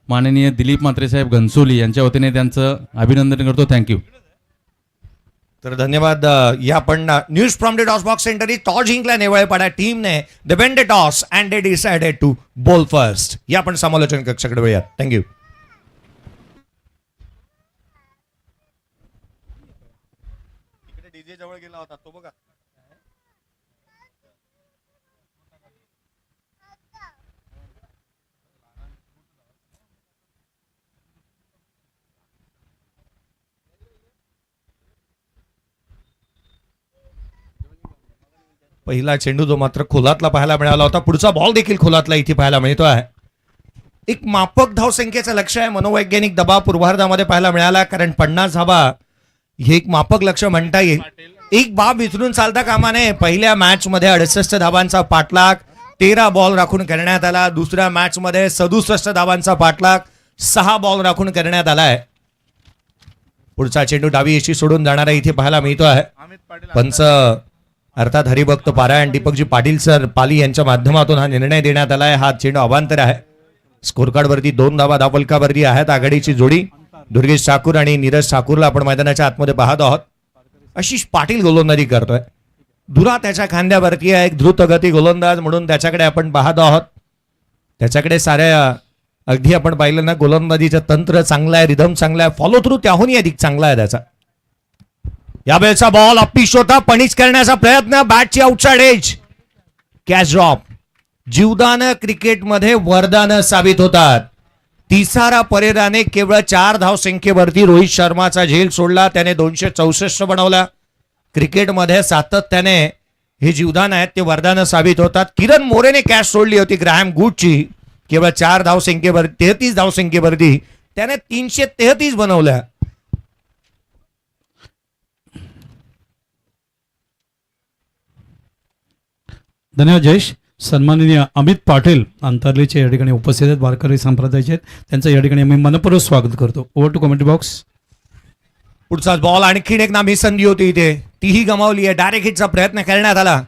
माननीय दिलीप म्हात्रे साहेब घनसोली यांच्या वतीने त्यांचं अभिनंदन करतो. थँक्यू. तर धन्यवाद. या आपण news from the toss box centre. Toss जिंकला नेवाळपाडा टीमने. They won the toss and they decided to bowl first. या आपण समालोचन कक्षाकडे वळूया. थँक्यू. डीजे जवळ गेला होता तो बघा. पहिला चेंडू जो मात्र खोलातला पाहायला मिळाला होता. पुढचा बॉल देखील खोलातला इथे पाहायला मिळतो आहे. एक माफक धावसंख्येचं लक्ष आहे. मनोवैज्ञानिक दबाव पूर्वार्धामध्ये पाहायला मिळाला, कारण 50 धावा हे एक माफक लक्ष म्हणता येईल. एक बाब विसरून चालता कामा नये. पहिल्या मॅच मध्ये 68 धावांचा पाठलाग 13 बॉल राखून करण्यात आला. दुसऱ्या मॅच मध्ये 67 धावांचा पाठलाग 6 बॉल राखून करण्यात आलाय. पुढचा चेंडू डावी यशी सोडून जाणारा इथे पाहायला मिळतो आहे. पंच अर्थात हरिभक्त पारायण दीपकजी पाटील सर पाली यांच्या माध्यमातून हा निर्णय देण्यात आलाय. हा चेंडू अवांतर आहे. स्कोर कार्ड वरती 2 धावा धावफलकावरती आहेत. आघाडीची जोडी दुर्गेश ठाकूर आणि नीरज ठाकूरला आपण मैदानाच्या आतमध्ये पाहत आहोत. आशिष पाटील गोलंदाजी करतोय. दुरा त्याच्या खांद्यावरती आहे. एक द्रुतगती गोलंदाज म्हणून त्याच्याकडे आपण पाहत आहोत. त्याच्याकडे साऱ्या अगदी आपण पाहिलं ना, गोलंदाजीचं तंत्र चांगलं आहे, रिदम चांगला आहे, फॉलो थ्रू त्याहूनही अधिक चांगला आहे त्याचा. यावेळेचा बॉल अपिश होता. पनिश करण्याचा प्रयत्न. बॅटची आउटसाइड एज. Catch drop. जीवदान क्रिकेटमध्ये वरदान साबित होतात. तिसारा परेराने केवळ 4 धावसंख्येवरती रोहित शर्माचा झेल सोडला. त्याने 264 बनवला. क्रिकेटमध्ये सातत्याने हे जीवदान आहेत ते वरदान साबित होतात. किरण मोरेने कॅच सोडली होती ग्रॅहम गुडची. केवळ 4 धावसंख्येवर 33 धावसंख्येवरती त्याने 333 बनवल्या. धन्यवाद जयेश. सन्माननीय अमित पाटील अंतर्लीचे या ठिकाणी उपस्थित आहेत, वारकरी संप्रदायाचे आहेत. त्यांचं या ठिकाणी आम्ही मनपूर्वक स्वागत करतो. Over to commentary box. पुढचा बॉल आणखीन एक नामी संधी होती इथे, तीही गमावली आहे. डायरेक्ट हिटचा प्रयत्न करण्यात आला.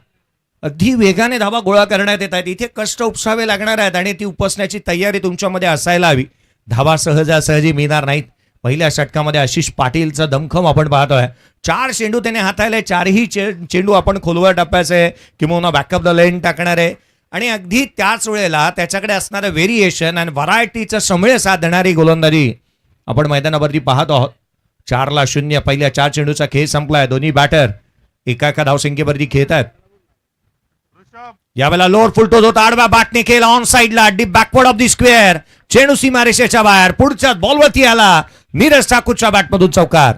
अगदी वेगाने धावा गोळा करण्यात येत आहेत. इथे कष्ट उपसावे लागणार आहेत आणि ती उपसण्याची तयारी तुमच्यामध्ये असायला हवी. धावा सहजासहजी मिळणार नाहीत. पहिल्या षटकामध्ये आशिष पाटीलचा दमखम आपण पाहतोय. 4 चेंडू त्याने हाताळले. 4ही चेंडू आपण खोलवर टप्प्याचे किंवा बॅकअप द लेन टाकणार आहे. आणि अगदी त्याच वेळेला त्याच्याकडे असणारं व्हेरिएशन आणि व्हरायटीचं समळे साथ देणारी गोलंदाजी आपण मैदानावरती पाहत आहोत. 4-0 पहिल्या 4 चेंडूचा खेळ संपलाय. दोन्ही बॅटर एका धावसंख्येवरती खेळत आहेत. यावेळेला लोअर फुलटोज होता. आडव्या बॅटने केला ऑन साइडला deep backward of the square. चेंडू सीमारेषेच्या बाहेर. पुढच्या बॉलवरती आला. नीरज ठाकूरच्या बॅटमधून चौकार.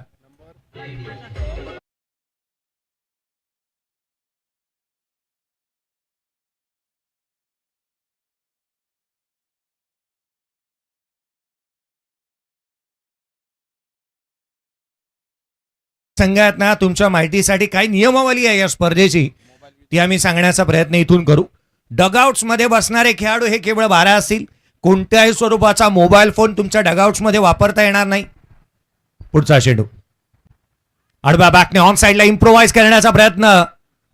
संघात ना तुमच्या माहितीसाठी काही नियमावली आहे या स्पर्धेची, ती आम्ही सांगण्याचा प्रयत्न इथून करू. डगआउट्स मध्ये बसणारे खेळाडू हे केवळ 12 असतील. कोणत्याही स्वरूपाचा मोबाईल फोन तुमच्या डगआउट्स मध्ये वापरता येणार नाही. पुढचा चेंडू आडव्या बॅटने ऑन साइडला इम्प्रोवाइज करण्याचा प्रयत्न.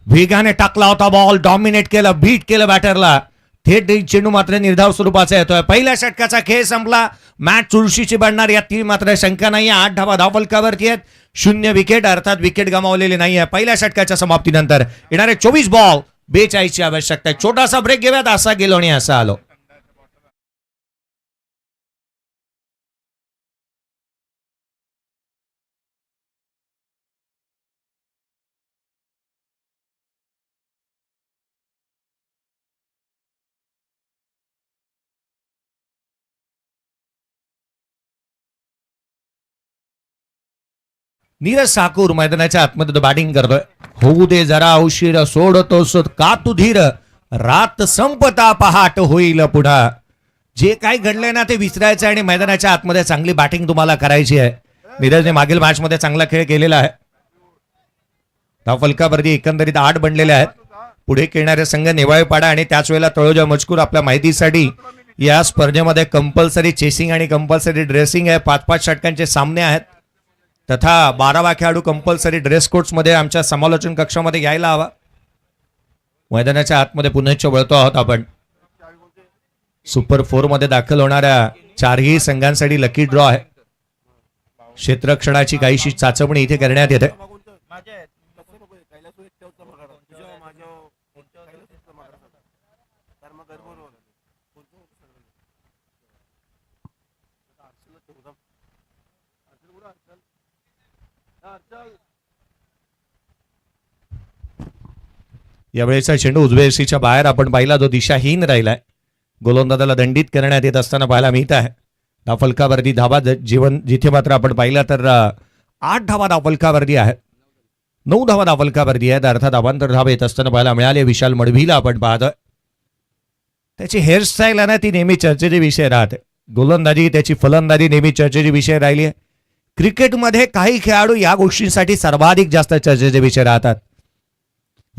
वेगाने टाकला होता बॉल. डॉमिनेट केलं, बीट केलं बॅटरला. थेट चेंडू मात्र निर्धाव स्वरूपाचा येतोय. पहिल्या षटकाचा खेळ संपला. मॅच चुरशीची बनणार यात ती मात्र शंका नाही. 8 धावा धावफलकावरती आहेत. 0 विकेट, अर्थात विकेट गमावलेली नाही आहे पहिल्या षटकाच्या समाप्तीनंतर. येणारे 24 बॉल 42 ची आवश्यकता आहे. छोटासा ब्रेक घेऊयात. असा गेलो आणि असा आलो. नीरज ठाकूर मैदानाच्या आतमध्ये बॅटिंग करतोय. होऊ दे जरा उशीर, सोडतोस का तू धीर, रात संपता पहाट होईल पुढा. जे काही घडलंय ना ते विसरायचं आणि मैदानाच्या आतमध्ये चांगली बॅटिंग तुम्हाला करायची आहे. नीरजने मागील मॅच मध्ये चांगला खेळ केलेला आहे. धावफलकावरती एकंदरीत 8 बनलेले आहेत. पुढे खेळणारे संघ नेवाळीपाडा आणि त्याच वेळेला तळोजा मजकूर. आपल्या माहितीसाठी या स्पर्धेमध्ये कंपल्सरी चेसिंग आणि कंपल्सरी ड्रेसिंग आहे. 5-5 षटकांचे सामने आहेत. तथा 12वा खेळाडू कंपल्सरी ड्रेस कोड्स मध्ये आमच्या समालोचन कक्षामध्ये यायला हवा. मैदानाच्या आतमध्ये पुन्हा वळतो आहोत आपण. सुपर 4 मध्ये दाखल होणाऱ्या 4ही संघांसाठी लकी ड्रॉ आहे. क्षेत्ररक्षणाची काहीशी चाचपणी इथे करण्यात येते. यावेळेचा चेंडू उजव्या यष्टीच्या बाहेर आपण पाहिला, जो दिशाहीन राहिलाय. गोलंदाजाला दंडित करण्यात येत असताना पाहायला मिळत आहे. धावफलकावरती धावा जीवन जिथे मात्र आपण पाहिला तर 8 धावा धावफलकावरती आहेत. 9 धावा धावफलकावरती आहेत. अर्थात अवांतर धावा येत असताना पाहायला मिळाले. विशाल मडवीला आपण पाहतोय. त्याची हेअरस्टाईल आहे ना ती नेहमी चर्चेचे विषय राहते. गोलंदाजी, त्याची फलंदाजी नेहमी चर्चेचे विषय राहिली आहे. क्रिकेटमध्ये काही खेळाडू या गोष्टींसाठी सर्वाधिक जास्त चर्चेचे विषय राहतात.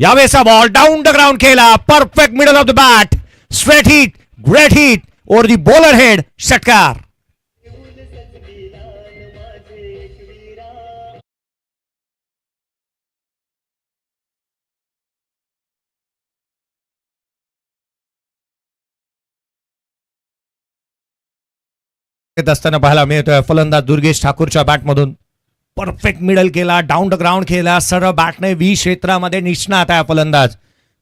यावेळेचा बॉल डाऊन द ग्राउंड केला. Perfect middle of the bat. Straight hit, great hit over the bowler head. षटकार. असताना पाहायला मिळतोय फलंदाज दुर्गेश ठाकूरच्या बॅटमधून. परफेक्ट मिडल केला, डाऊन द ग्राउंड केला. सरळ बॅटने 20 क्षेत्रामध्ये निष्णात आहे फलंदाज.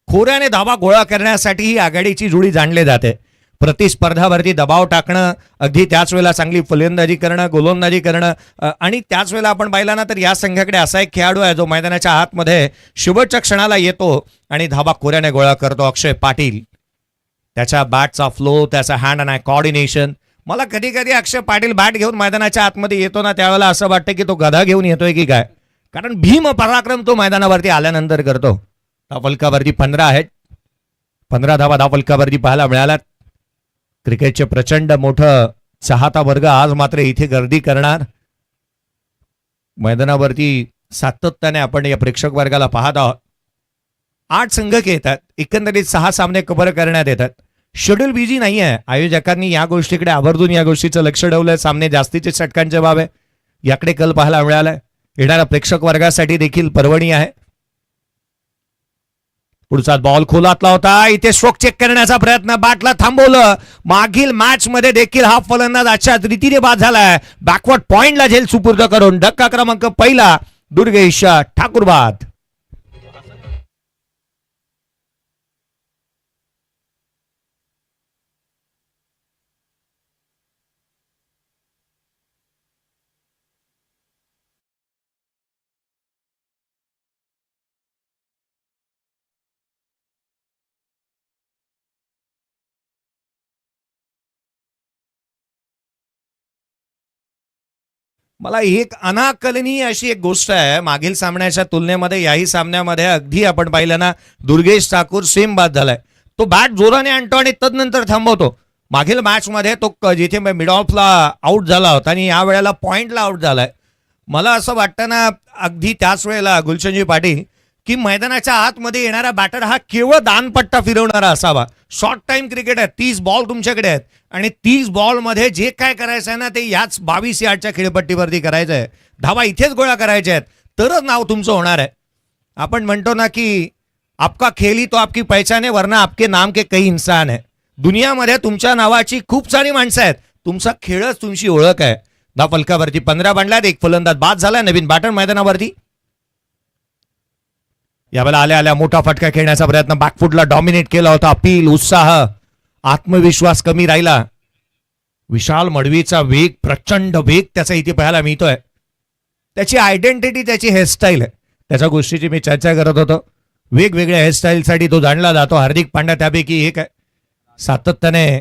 खोऱ्याने धावा गोळा करण्यासाठी ही आघाडीची जोडी जाणली जाते. प्रतिस्पर्धावरती दबाव टाकणं, अगदी त्याच वेळेला चांगली फलंदाजी करणं, गोलंदाजी करणं आणि त्याच वेळेला आपण पाहिला ना तर या संघाकडे असा एक खेळाडू आहे जो मैदानाच्या आतमध्ये शेवटच्या क्षणाला येतो आणि धावा खोऱ्याने गोळा करतो. अक्षय पाटील. त्याच्या बॅटचा फ्लो, त्याचा हँड अँड आय कॉर्डिनेशन. मला कधी कधी अक्षय पाटील बॅट घेऊन मैदानाच्या आतमध्ये येतो ना त्यावेळेला असं वाटतं की तो गदा घेऊन येतोय की काय, कारण भीम पराक्रम तो मैदानावरती आल्यानंतर करतो. धावफलकावरती 15 आहेत. 15 धावा धावफलकावरती पाहायला मिळाल्यात. क्रिकेटचे प्रचंड मोठं चाहता वर्ग आज मात्र इथे गर्दी करणार. मैदानावरती सातत्याने आपण या प्रेक्षक वर्गाला पाहत आहोत. 8 संघ येतात. एकंदरीत 6 सामने कव्हर करण्यात येतात. शेड्यूल बिझी नाही आहे. आयोजकांनी या गोष्टीकडे आवर्जून या गोष्टीचं लक्ष ठेवलंय. सामने जास्तीचे षटकांचे व्हावे याकडे कल पाहायला मिळालाय. येणाऱ्या प्रेक्षक वर्गासाठी देखील पर्वणी आहे. पुढचा बॉल खोलातला होता. इथे स्ट्रोक चेक करण्याचा प्रयत्न, बॅटला थांबवलं. मागील मॅच मध्ये देखील हा फलंदाज अशाच रीतीने बाद झालाय. बॅकवर्ड पॉइंटला झेल सुपूर्द करून धक्का क्रमांक पहिला दुर्गेश ठाकूर बाद. मला एक अनाकलनीय अशी एक गोष्ट आहे, मागील सामन्याच्या तुलनेमध्ये याही सामन्यामध्ये अगदी आपण पाहिलं ना दुर्गेश ठाकूर सेम बाद झालाय. तो बॅट जोराने आणतो आणि तदनंतर थांबवतो. मागील मॅच मध्ये तो जिथे मिड ऑफला आउट झाला होता आणि या वेळेला पॉइंटला आउट झालाय. मला असं वाटतं ना अगदी त्याच वेळेला गुलशनजी पाटील की मैदानाच्या आतमध्ये येणारा बॅटर हा केवळ दानपट्टा फिरवणारा असावा. शॉर्ट टाइम क्रिकेट आहे. 30 बॉल तुमच्याकडे आहेत आणि 30 बॉल मध्ये जे काय करायचं आहे ना ते याच 22 यार्डच्या खेळपट्टीवरती करायचं आहे. धावा इथेच गोळा करायच्या आहेत तरच नाव तुमचं होणार आहे. आपण म्हणतो ना की आपका खेल ही तो आपकी पहचान है वरना आपके नाम के कई इंसान है. दुनियामध्ये तुमच्या नावाची खूप सारी माणसं आहेत. तुमचा खेळच तुमची ओळख आहे. धाव फलकावरती 15 बांधल्यात. एक फलंदाज बाद झाला. नवीन बॅटर मैदानावरती. यावेळेला आल्या आल्या मोठा फटका खेळण्याचा प्रयत्न. बॅकफुटला डॉमिनेट केला होता. अपील, उत्साह, आत्मविश्वास कमी राहिला. विशाल मडवीचा वेग, प्रचंड वेग त्याचा इथे पाहायला मिळतोय. त्याची आयडेंटिटी, त्याची हेअरस्टाईल आहे. त्याच्या गोष्टीची मी चर्चा करत होतो. वेगवेगळ्या हेअरस्टाईलसाठी तो जाणला जातो. हार्दिक पांड्या त्यापैकी एक आहे. सातत्याने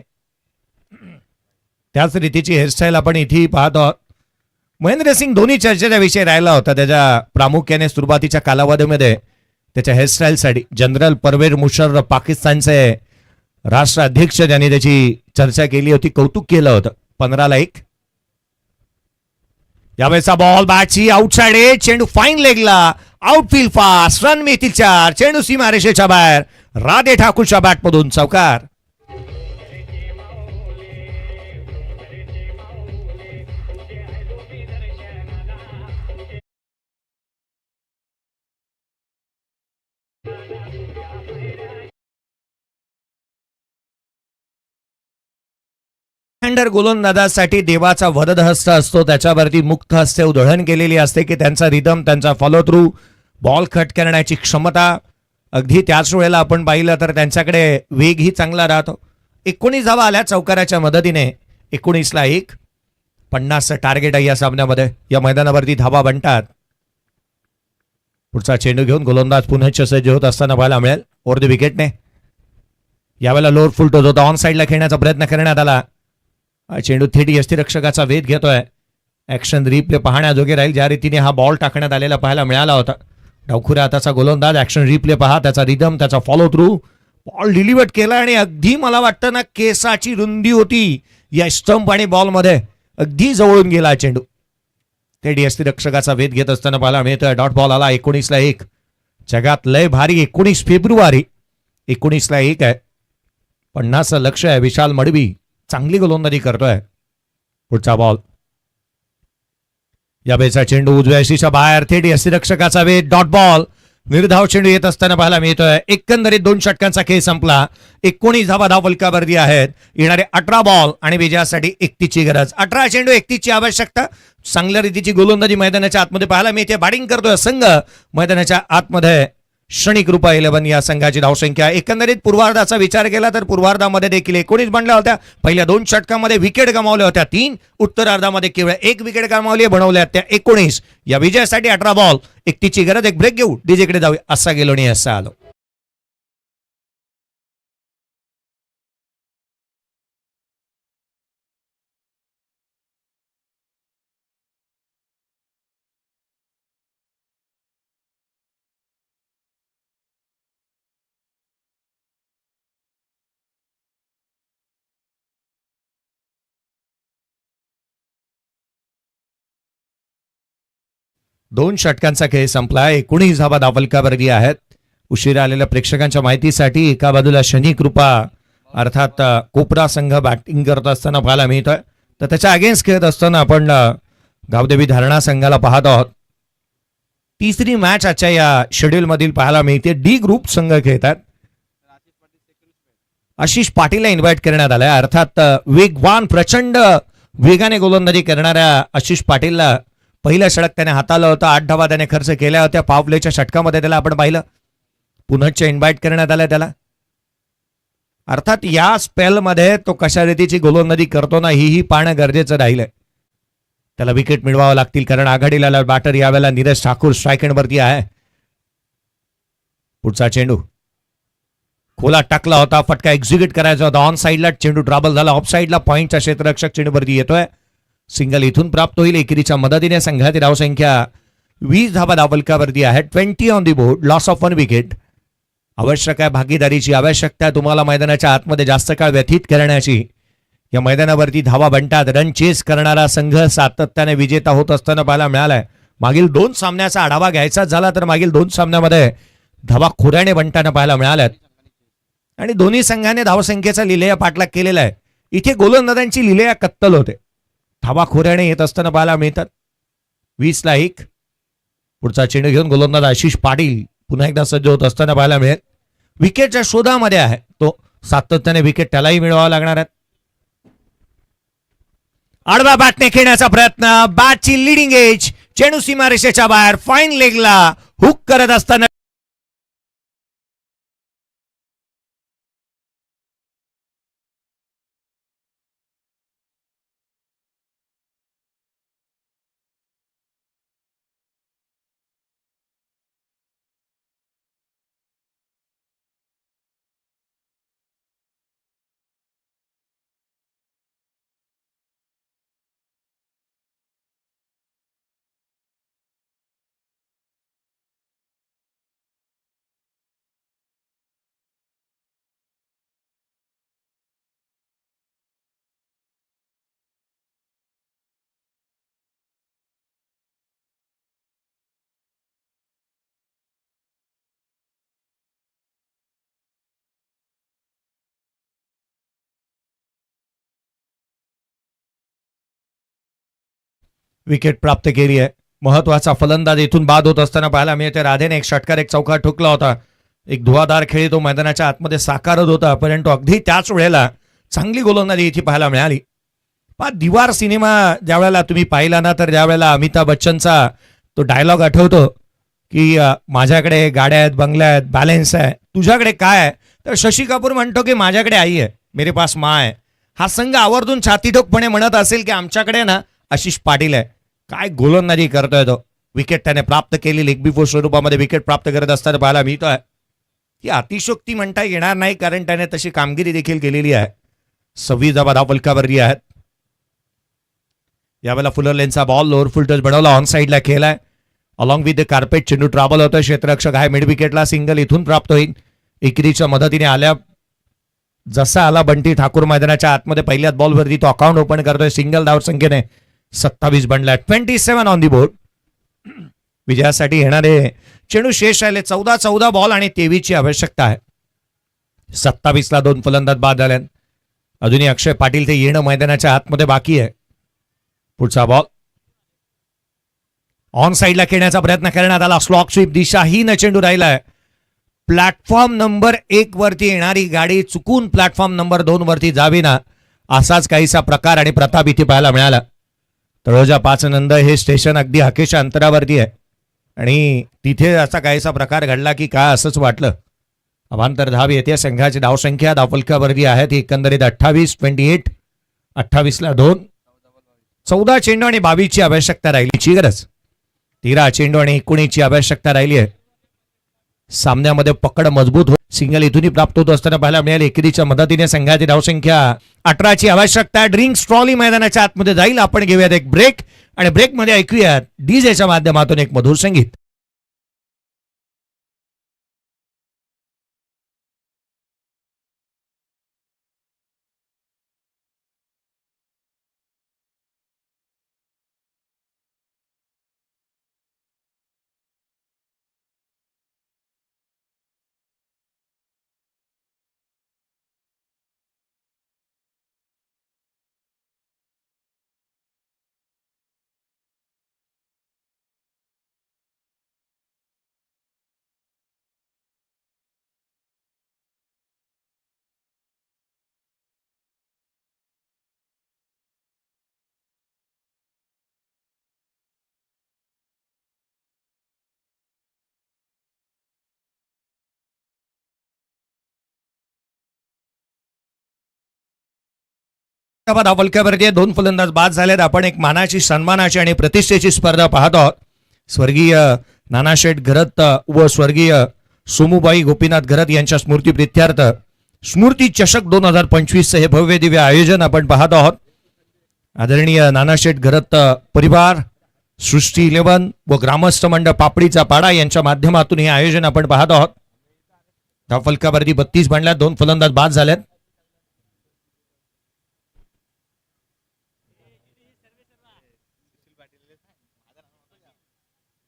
त्याच रीतीची हेअरस्टाईल आपण इथेही पाहतो आहोत. महेंद्रसिंग धोनी चर्चेचा विषय राहिला होता. त्याच्या प्रामुख्याने सुरुवातीच्या कालावधीमध्ये त्याच्या हेअरस्टाईलसाठी जनरल परवेज मुशर्रफ पाकिस्तानचे राष्ट्राध्यक्ष ज्यांनी त्याची चर्चा केली होती, कौतुक केलं होतं. 15-1. यावेळेचा बॉल बॅटची आउटसाइड आहे. चेंडू फाईन लेगला. Outfield fast. रन मिळतील 4. चेंडू सीमारेषेच्या बाहेर. राधे ठाकूरच्या बॅटमधून चौकार. गोलंदाजासाठी देवाचा वरदहस्त असतो. त्याच्यावरती मुक्त हस्ते उधळण केलेली असते की त्यांचा रिदम, त्यांचा फॉलो थ्रू, बॉल कट करण्याची क्षमता. अगदी त्याच वेळेला आपण पाहिलं तर त्यांच्याकडे वेगही चांगला राहतो. 19 धावा आल्या चौकाराच्या मदतीने. 19-1. 50 टार्गेट आहे या सामन्यामध्ये. या मैदानावरती धावा बनतात. पुढचा चेंडू घेऊन गोलंदाज पुन्हा सज्ज होत असताना पाहायला मिळेल. ओव्हर द विकेटने यावेळेला लोअर फुल टोच होता. ऑन साईडला खेळण्याचा प्रयत्न करण्यात आला. चेंडू थेट यष्टीरक्षकाचा वेध घेतोय. ऍक्शन रिप्ले पाहण्याजोगे राहील. ज्या रीतीने हा बॉल टाकण्यात आलेला पाहायला मिळाला होता. डावखुऱ्या हाताचा गोलंदाज. ऍक्शन रिप्ले पहा. त्याचा रिदम, त्याचा फॉलो थ्रू. बॉल डिलिव्हर्ड केला आणि अगदी मला वाटतं ना केसाची रुंदी होती या स्टंप आणि बॉलमध्ये. अगदी जवळून गेला चेंडू. थेट यष्टीरक्षकाचा वेध घेत असताना पाहायला मिळतोय. डॉट बॉल आला. 19-1. जगात लय भारी 19 फेब्रुवारी. 19-1 आहे. 50 लक्ष आहे. विशाल मडवी चांगली गोलंदाजी करतोय. पुढचा बॉल. या बेचा चेंडू उजव्या यष्टीच्या बाहेर. थेट यष्टीरक्षकाचा वेध. Dot ball. निर्धाव चेंडू येत असताना पाहायला मिळतोय. एकंदरीत 2 षटकांचा खेळ संपला. 19 धावा धाव फलकावरती आहेत. येणारे 18 बॉल आणि विजयासाठी 31ची गरज. 18 चेंडू 31ची आवश्यकता. चांगल्या रीतीची गोलंदाजी मैदानाच्या आतमध्ये पाहायला मिळते. बॅटिंग करतोय संघ. मैदानाच्या आतमध्ये क्षणिक रूपा 11 या संघाची धावसंख्या. एकंदरीत पूर्वार्धाचा विचार केला तर पूर्वार्धामध्ये देखील 19 बनल्या होत्या. पहिल्या 2 षटकामध्ये विकेट गमावल्या होत्या 3. उत्तरार्धामध्ये केवळ 1 विकेट गमावली, बनवल्या त्या 19. या विजयासाठी 18 बॉल 31ची गरज. एक ब्रेक घेऊ. डीजेकडे जाऊ. असा गेलो नाही असा आलो. दोन षटकांचा खेळ संपला. 19 धावा धावफलकावरती आहेत. उशिरा आलेल्या प्रेक्षकांच्या माहितीसाठी एका बाजूला शनी कृपा अर्थात कोपरा संघ बॅटिंग करत असताना पाहायला मिळतोय. तर त्याच्या अगेन्स्ट खेळत असताना आपण गावदेवी धारणा संघाला पाहत आहोत. तिसरी मॅच आजच्या या शेड्यूल मधील पाहायला मिळते. डी ग्रुप संघ खेळतात. आशिष पाटीलला इन्व्हाइट करण्यात आलाय. अर्थात वेगवान प्रचंड वेगाने गोलंदाजी करणाऱ्या आशिष पाटीलला पहिलं षटक त्याने हाताळलं होतं. 8 धावा त्याने खर्च केल्या होत्या. पावलेच्या षटकामध्ये त्याला आपण पाहिलं. पुन्हा इन्व्हाइट करण्यात आलं त्याला. अर्थात या स्पेलमध्ये तो कशा रीतीची गोलंदाजी करतो ना ही पाहणं गरजेचं राहिलंय. त्याला विकेट मिळवावं लागतील कारण आघाडीला बॅटर यावेळेला नीरज ठाकूर स्ट्राईक एंडवरती आहे. पुढचा चेंडू खोला टाकला होता. फटका एक्झिक्यूट करायचा होता. ऑन साईडला चेंडू ट्रॅबल झाला. ऑफ साईडला पॉईंटचा क्षेत्ररक्षक चेंडूवरती येतोय. सिंगल इथून प्राप्त होईल. एकेरीच्या मदतीने संघाची धावसंख्या 20 धावा धावफलकावरती आहे. 20 on the board. Loss of 1 wicket. आवश्यक आहे भागीदारीची. आवश्यकता आहे तुम्हाला मैदानाच्या आतमध्ये जास्त काळ व्यतीत करण्याची. या मैदानावरती धावा बनतात. रन चेस करणारा संघ सातत्याने विजेता होत असताना पाहायला मिळालाय. मागील 2 सामन्याचा आढावा घ्यायचा झाला तर मागील 2 सामन्यामध्ये धावा खोऱ्याने बनताना पाहायला मिळाल्यात आणि दोन्ही संघाने धावसंख्येचा लिलेया पाठलाग केलेला आहे. इथे गोलंदाजांची लिलेया कत्तल होते. धावा खोऱ्याने येत असताना पाहायला मिळतात. 20-1. पुढचा चेंडू घेऊन गोलंदाज आशिष पाटील पुन्हा एकदा सज्ज होत असताना पाहायला मिळेल. विकेटच्या शोधामध्ये आहे तो. सातत्याने विकेट त्यालाही मिळवावं लागणार आहे. आडवा बॅटने खेळण्याचा प्रयत्न, बॅटची लिडिंग एज, चेंडू सीमारेषेच्या बाहेर, फाईन लेगला हुक करत असताना विकेट प्राप्त केली आहे. महत्वाचा फलंदाज इथून बाद होत असताना पाहायला मिळते. राधेने एक षटकार एक चौकार ठोकला होता. एक धुवाधार खेळी तो मैदानाच्या आतमध्ये साकारत होता, परंतु अगदी त्याच वेळेला चांगली गोलंदाजी इथे पाहायला मिळाली. दिवार सिनेमा ज्या वेळेला तुम्ही पाहिला ना, तर ज्यावेळेला अमिताभ बच्चनचा तो डायलॉग आठवतो की माझ्याकडे गाड्या आहेत, बंगल्या आहेत, बॅलेन्स आहे, तुझ्याकडे काय आहे? तर शशी कपूर म्हणतो की माझ्याकडे आई आहे, मेरे पास माँ आहे. हा संघ आवर्जून छातीठोकपणे म्हणत असेल की आमच्याकडे ना आशिष पाटील आहे. काय गोलंदाजी करतोय तो. विकेट त्याने प्राप्त केली. लेग बिफोर स्वरूपामध्ये विकेट प्राप्त करत असताना पाहायला मिळतोय. ही अतिशोक्ती म्हणता येणार नाही, कारण त्याने तशी कामगिरी देखील केलेली आहे. 26 धावा फलकावरती आहेत. यावेळेला फुलर लेनचा बॉल लोअर फुल टच बनवला, ऑन साईडला खेळलाय. अलॉंग विथ द कार्पेट चेंडू ट्रॅव्हल होतोय. क्षेत्ररक्षक आहे. मिड विकेटला सिंगल इथून प्राप्त होईल. एकेरीच्या मदतीने आल्या जसा आला बंटी ठाकूर मैदानाच्या आतमध्ये पहिल्याच बॉलवरती तो अकाउंट ओपन करतोय. सिंगल धाव संख्येने 27 बनला. 27 ऑन दी बोर्ड. विजयासाठी येणारे चेंडू शेष राहिले. 14 बॉल आणि 23ची आवश्यकता आहे. 27ला 2 फलंदाज बाद झाले. अजूनही अक्षय पाटील ते येणं मैदानाच्या आतमध्ये बाकी आहे. पुढचा बॉल ऑन साईडला खेळण्याचा प्रयत्न करण्यात आला. स्लॉक स्वीप दिशाहीन चेंडू राहिलाय. प्लॅटफॉर्म नंबर 1 वरती येणारी गाडी चुकून प्लॅटफॉर्म नंबर 2 वरती जावी ना, असाच काहीसा प्रकार आणि प्रताप इथे पाहायला मिळाला. तळोजा 5 नंद हे स्टेशन अगदी हाकेच्या अंतरावरती आहे आणि तिथे असा काहीसा प्रकार घडला की काय असंच वाटलं. अभांतर धाव येते. संघाची धावसंख्या धावफलकावरती आहे ती एकंदरीत 28. 28ला 2. 14 चेंडू आणि 22ची आवश्यकता राहिलीची गरज. 13 चेंडू आणि 19ची आवश्यकता राहिली आहे. सामन्यामध्ये पकड मजबूत हो. सिंगल इथूनही प्राप्त होत असताना पाहायला मिळाले. एकेरीच्या मदतीने संघाची धावसंख्या 18ची आवश्यकता. ड्रिंक्स ट्रॉली मैदानाच्या आतमध्ये जाईल. आपण घेऊयात एक ब्रेक आणि ब्रेकमध्ये ऐकूयात डीजेच्या माध्यमातून एक मधुर संगीत. धावफलकावरती 2 फलंदाज बाद झालेत. आपण एक मानाची, सन्मानाची आणि प्रतिष्ठेची स्पर्धा पाहत आहोत. स्वर्गीय नानाशेठ घरत व स्वर्गीय सोमूबाई गोपीनाथ घरत यांच्या स्मृतीप्रित्यर्थ स्मृती चषक 2025 हे भव्य दिव्य आयोजन आपण पाहत आहोत. आदरणीय नानाशेठ घरत परिवार, सृष्टी 11 व ग्रामस्थ मंडळ पापडीचा पाडा यांच्या माध्यमातून हे आयोजन आपण पाहत आहोत. धावफलकावरती 32 बनल्यात. 2 फलंदाज बाद झालेत.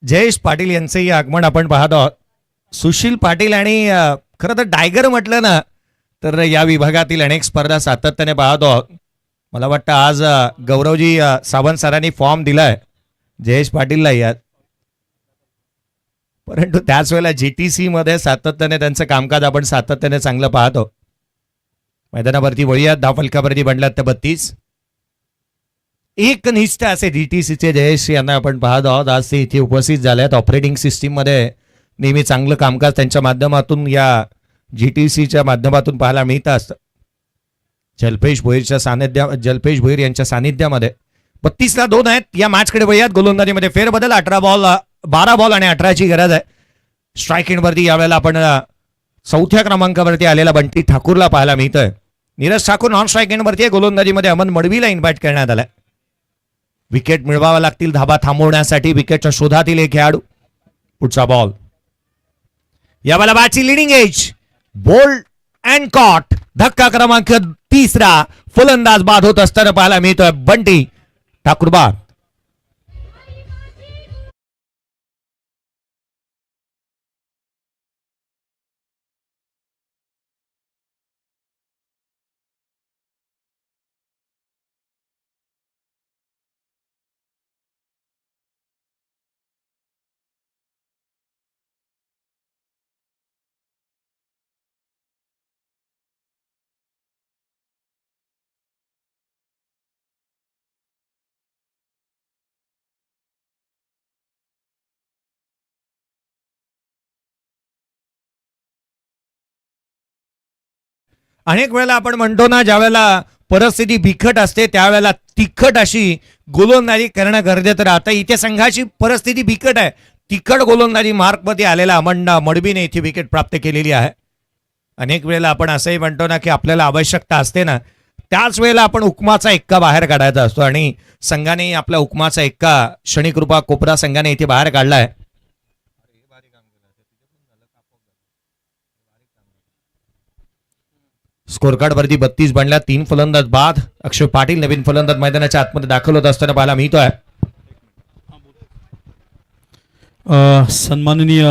जयेश पाटील यांचंही आगमन आपण पाहत आहोत. सुशील पाटील आणि खरं तर टायगर म्हटलं ना तर या विभागातील अनेक स्पर्धा सातत्याने पाहत आहोत. मला वाटतं आज गौरवजी सावंत सरांनी फॉर्म दिलाय जयेश पाटीलला यात, परंतु त्याच वेळेला जीटीसी मध्ये सातत्याने त्यांचं कामकाज आपण सातत्याने चांगलं पाहतो. मैदानावरती वळूयात. धावफलकावरती बनल्यात तर 32. एकनिष्ठ असे DTCचे जयेश यांना आपण पाहत आहोत. आज ते इथे उपस्थित झाले आहेत. ऑपरेटिंग सिस्टीममध्ये नेहमी चांगलं कामकाज त्यांच्या माध्यमातून या GTCच्या माध्यमातून पाहायला मिळत असतं. जल्पेश भोईर यांच्या सानिध्यामध्ये 32-2 आहेत. या मॅचकडे वळूयात. गोलंदाजीमध्ये फेरबदल. 12 बॉल आणि 18ची गरज आहे. स्ट्राईक एंडवरती यावेळेला आपण चौथ्या क्रमांकावरती आलेला बंटी ठाकूरला पाहायला मिळतोय. नीरज ठाकूर नॉन स्ट्राईक एंडवरती आहे. गोलंदाजीमध्ये अमन मडवीला इन्व्हाइट करण्यात आलाय. विकेट मिळवावा लागतील धाबा थांबवण्यासाठी. विकेटच्या शोधातील एक खेळाडू. पुढचा बॉल. यावेळेला बॅटची leading edge. Bowled and caught. धक्का क्रमांक 3. फलंदाज बाद होत असताना पाहायला मिळतोय बंटी ठाकूर बाद. अनेक वेळेला आपण म्हणतो ना, ज्या वेळेला परिस्थिती बिकट असते त्यावेळेला तिखट अशी गोलंदाजी करणं गरजेचं राहतं. इथे संघाची परिस्थिती बिकट आहे. तिखट गोलंदाजी मार्कमध्ये आलेला अमन मडवीने इथे विकेट प्राप्त केलेली आहे. अनेक वेळेला आपण असंही म्हणतो ना की आपल्याला आवश्यकता असते ना, त्याच वेळेला आपण हुकमाचा एक्का बाहेर काढायचा असतो आणि संघाने आपला हुकमाचा एक्का शनिकृपा कोपरा संघाने इथे बाहेर काढलाय. स्कोर कार्ड वरती 32 बनल्या. 3 फलंदाज बाद. अक्षय पाटील नवीन फलंदाज मैदानाच्या आतमध्ये दाखल होत असताना पाहायला मिळतोय. सन्माननीय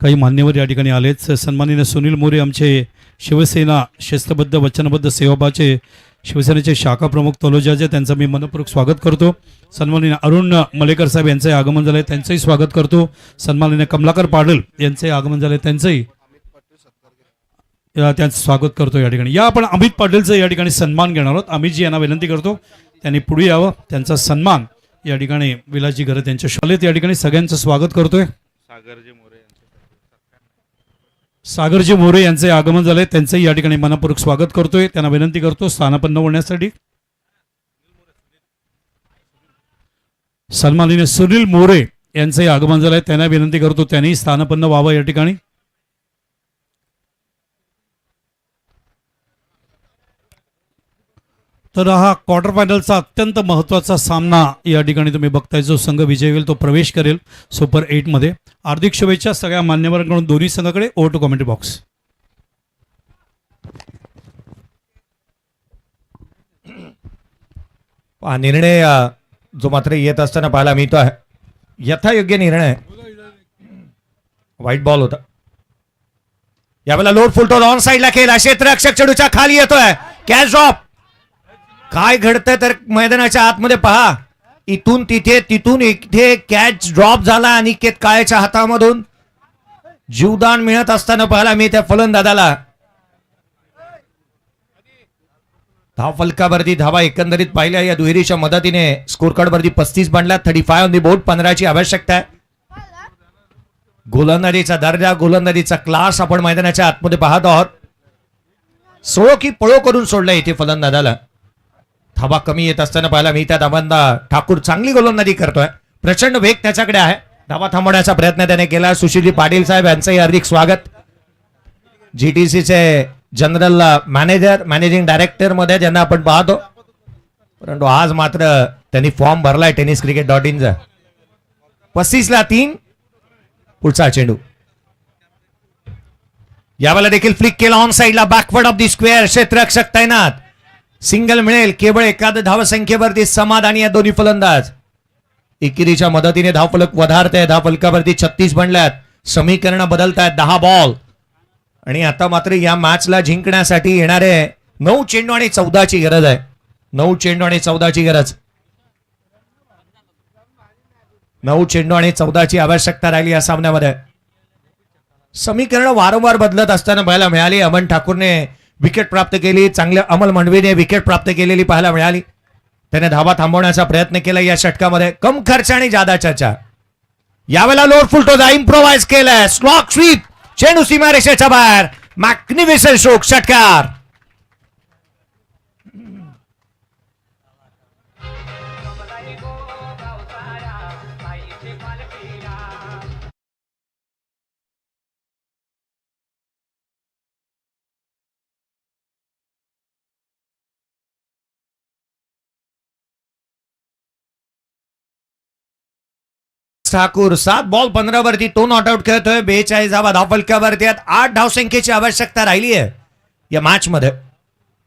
काही मान्यवर या ठिकाणी आलेच. सन्माननीय सुनील मोरे आमचे शिवसेना शिस्तबद्ध वचनबद्ध सेवाभाचे शिवसेनेचे शाखा प्रमुख तलोजाचे, त्यांचं मी मनपूर्वक स्वागत करतो. सन्माननीय अरुण मलेकर साहेब यांचंही आगमन झालंय, त्यांचंही स्वागत करतो. सन्माननीय कमलाकर पाटील यांचंही आगमन झालंय, त्यांचंही त्यांचं स्वागत करतो या ठिकाणी. या आपण अमित पाटीलचं या ठिकाणी सन्मान घेणार आहोत. अमितजी यांना विनंती करतो त्यांनी पुढे यावं. त्यांचा सन्मान या ठिकाणी विलासजी घरत यांच्या शाळेत या ठिकाणी सगळ्यांचं स्वागत करतोय. सागरजी मोरे यांचे आगमन झाले, त्यांचंही या ठिकाणी मनपूर्वक स्वागत करतोय. त्यांना विनंती करतो स्थानापन्न होण्यासाठी. सन्माननीय सुनील मोरे यांचंही आगमन झालंय, त्यांना विनंती करतो त्यांनी स्थानापन्न व्हावं या ठिकाणी. तर हा क्वार्टर फायनलचा अत्यंत महत्त्वाचा सामना या ठिकाणी तुम्ही बघताय. जो संघ विजयी होईल तो प्रवेश करेल सुपर 8 मध्ये. हार्दिक शुभेच्छा सगळ्या मान्यवरांकडून दोन्ही संघाकडे. Over to commentary box. हा निर्णय जो मात्र येत असताना पाहायला मिळतो आहे यथायोग्य निर्णय. व्हाईट बॉल होता. यावेळेला लोड फुलटो ऑन साईडला केला. क्षेत्ररक्षक चेंडूच्या खाली येतोय. Catch drop. काय घडतंय तर मैदानाच्या आतमध्ये पहा. इथून तिथे तिथून इथे कॅच ड्रॉप झाला. अनिकेत काळेच्या हातामधून जीवदान मिळत असताना पाहायला मी त्या फलंदाजाला. धाव फलकावरती धावा एकंदरीत पाहिल्या या दुहेरीच्या मदतीने स्कोर कार्ड वरती 35 बनला. 35 ऑन दी बोर्ड. 15ची आवश्यकता आहे. गोलंदाजीचा दर्जा, गोलंदाजीचा क्लास आपण मैदानाच्या आतमध्ये पाहत आहोत. सोळो की पळो करून सोडला इथे फलंदाजाला. धावा कमी येत असताना पाहायला मिळतात. अमन ठाकूर चांगली गोलंदाजी करतोय. प्रचंड वेग त्याच्याकडे आहे. धावा थांबवण्याचा प्रयत्न त्याने केला. सुशीलजी पाटील साहेब यांचंही हार्दिक स्वागत. GTCचे जनरल मॅनेजर, मॅनेजिंग डायरेक्टर मध्ये ज्यांना आपण पाहतो, परंतु आज मात्र त्यांनी फॉर्म भरलाय tenniscricket.in. 35ला 3. पुढचा चेंडू. यावेळेला देखील फ्लिक केला ऑन साईडला. Backward of the square. क्षेत्ररक्षक तैनात. सिंगल मिळेल. केवळ एखाद्या धावसंख्येवरती समाधानी या दोन्ही फलंदाज. एकेरीच्या मदतीने धावफलक वधारत आहे. धावफलकावरती 36 बनल्यात. समीकरण बदलत आहेत. 10 बॉल आणि आता मात्र या मॅचला जिंकण्यासाठी येणारे 9 चेंडू आणि 14ची गरज आहे. 9 चेंडू आणि 14ची गरज. 9 चेंडू आणि 14ची आवश्यकता राहिली या सामन्यामध्ये. समीकरण वारंवार बदलत असताना पाहायला मिळाली. अमन ठाकूरने विकेट प्राप्त केली. चांगल्या अमल मंडवीने विकेट प्राप्त केलेली पाहायला मिळाली. त्याने धावा थांबवण्याचा प्रयत्न केला या षटकामध्ये. कम खर्च आणि जादा चर्चा. यावेळेला लोअर फुल टोचा इम्प्रोवाइज केलाय. स्लॉक स्वीप, चेंडू सीमारेषेच्या बाहेर. मॅग्निफिसंट स्ट्रोक, षटकार. ठाकूर 7 बॉल 15 वरती तो नॉट आउट खेळतोय. 42 धावा धावफलकावरती आहेत. 8 धावसंख्येची आवश्यकता राहिली आहे या मॅच मध्ये.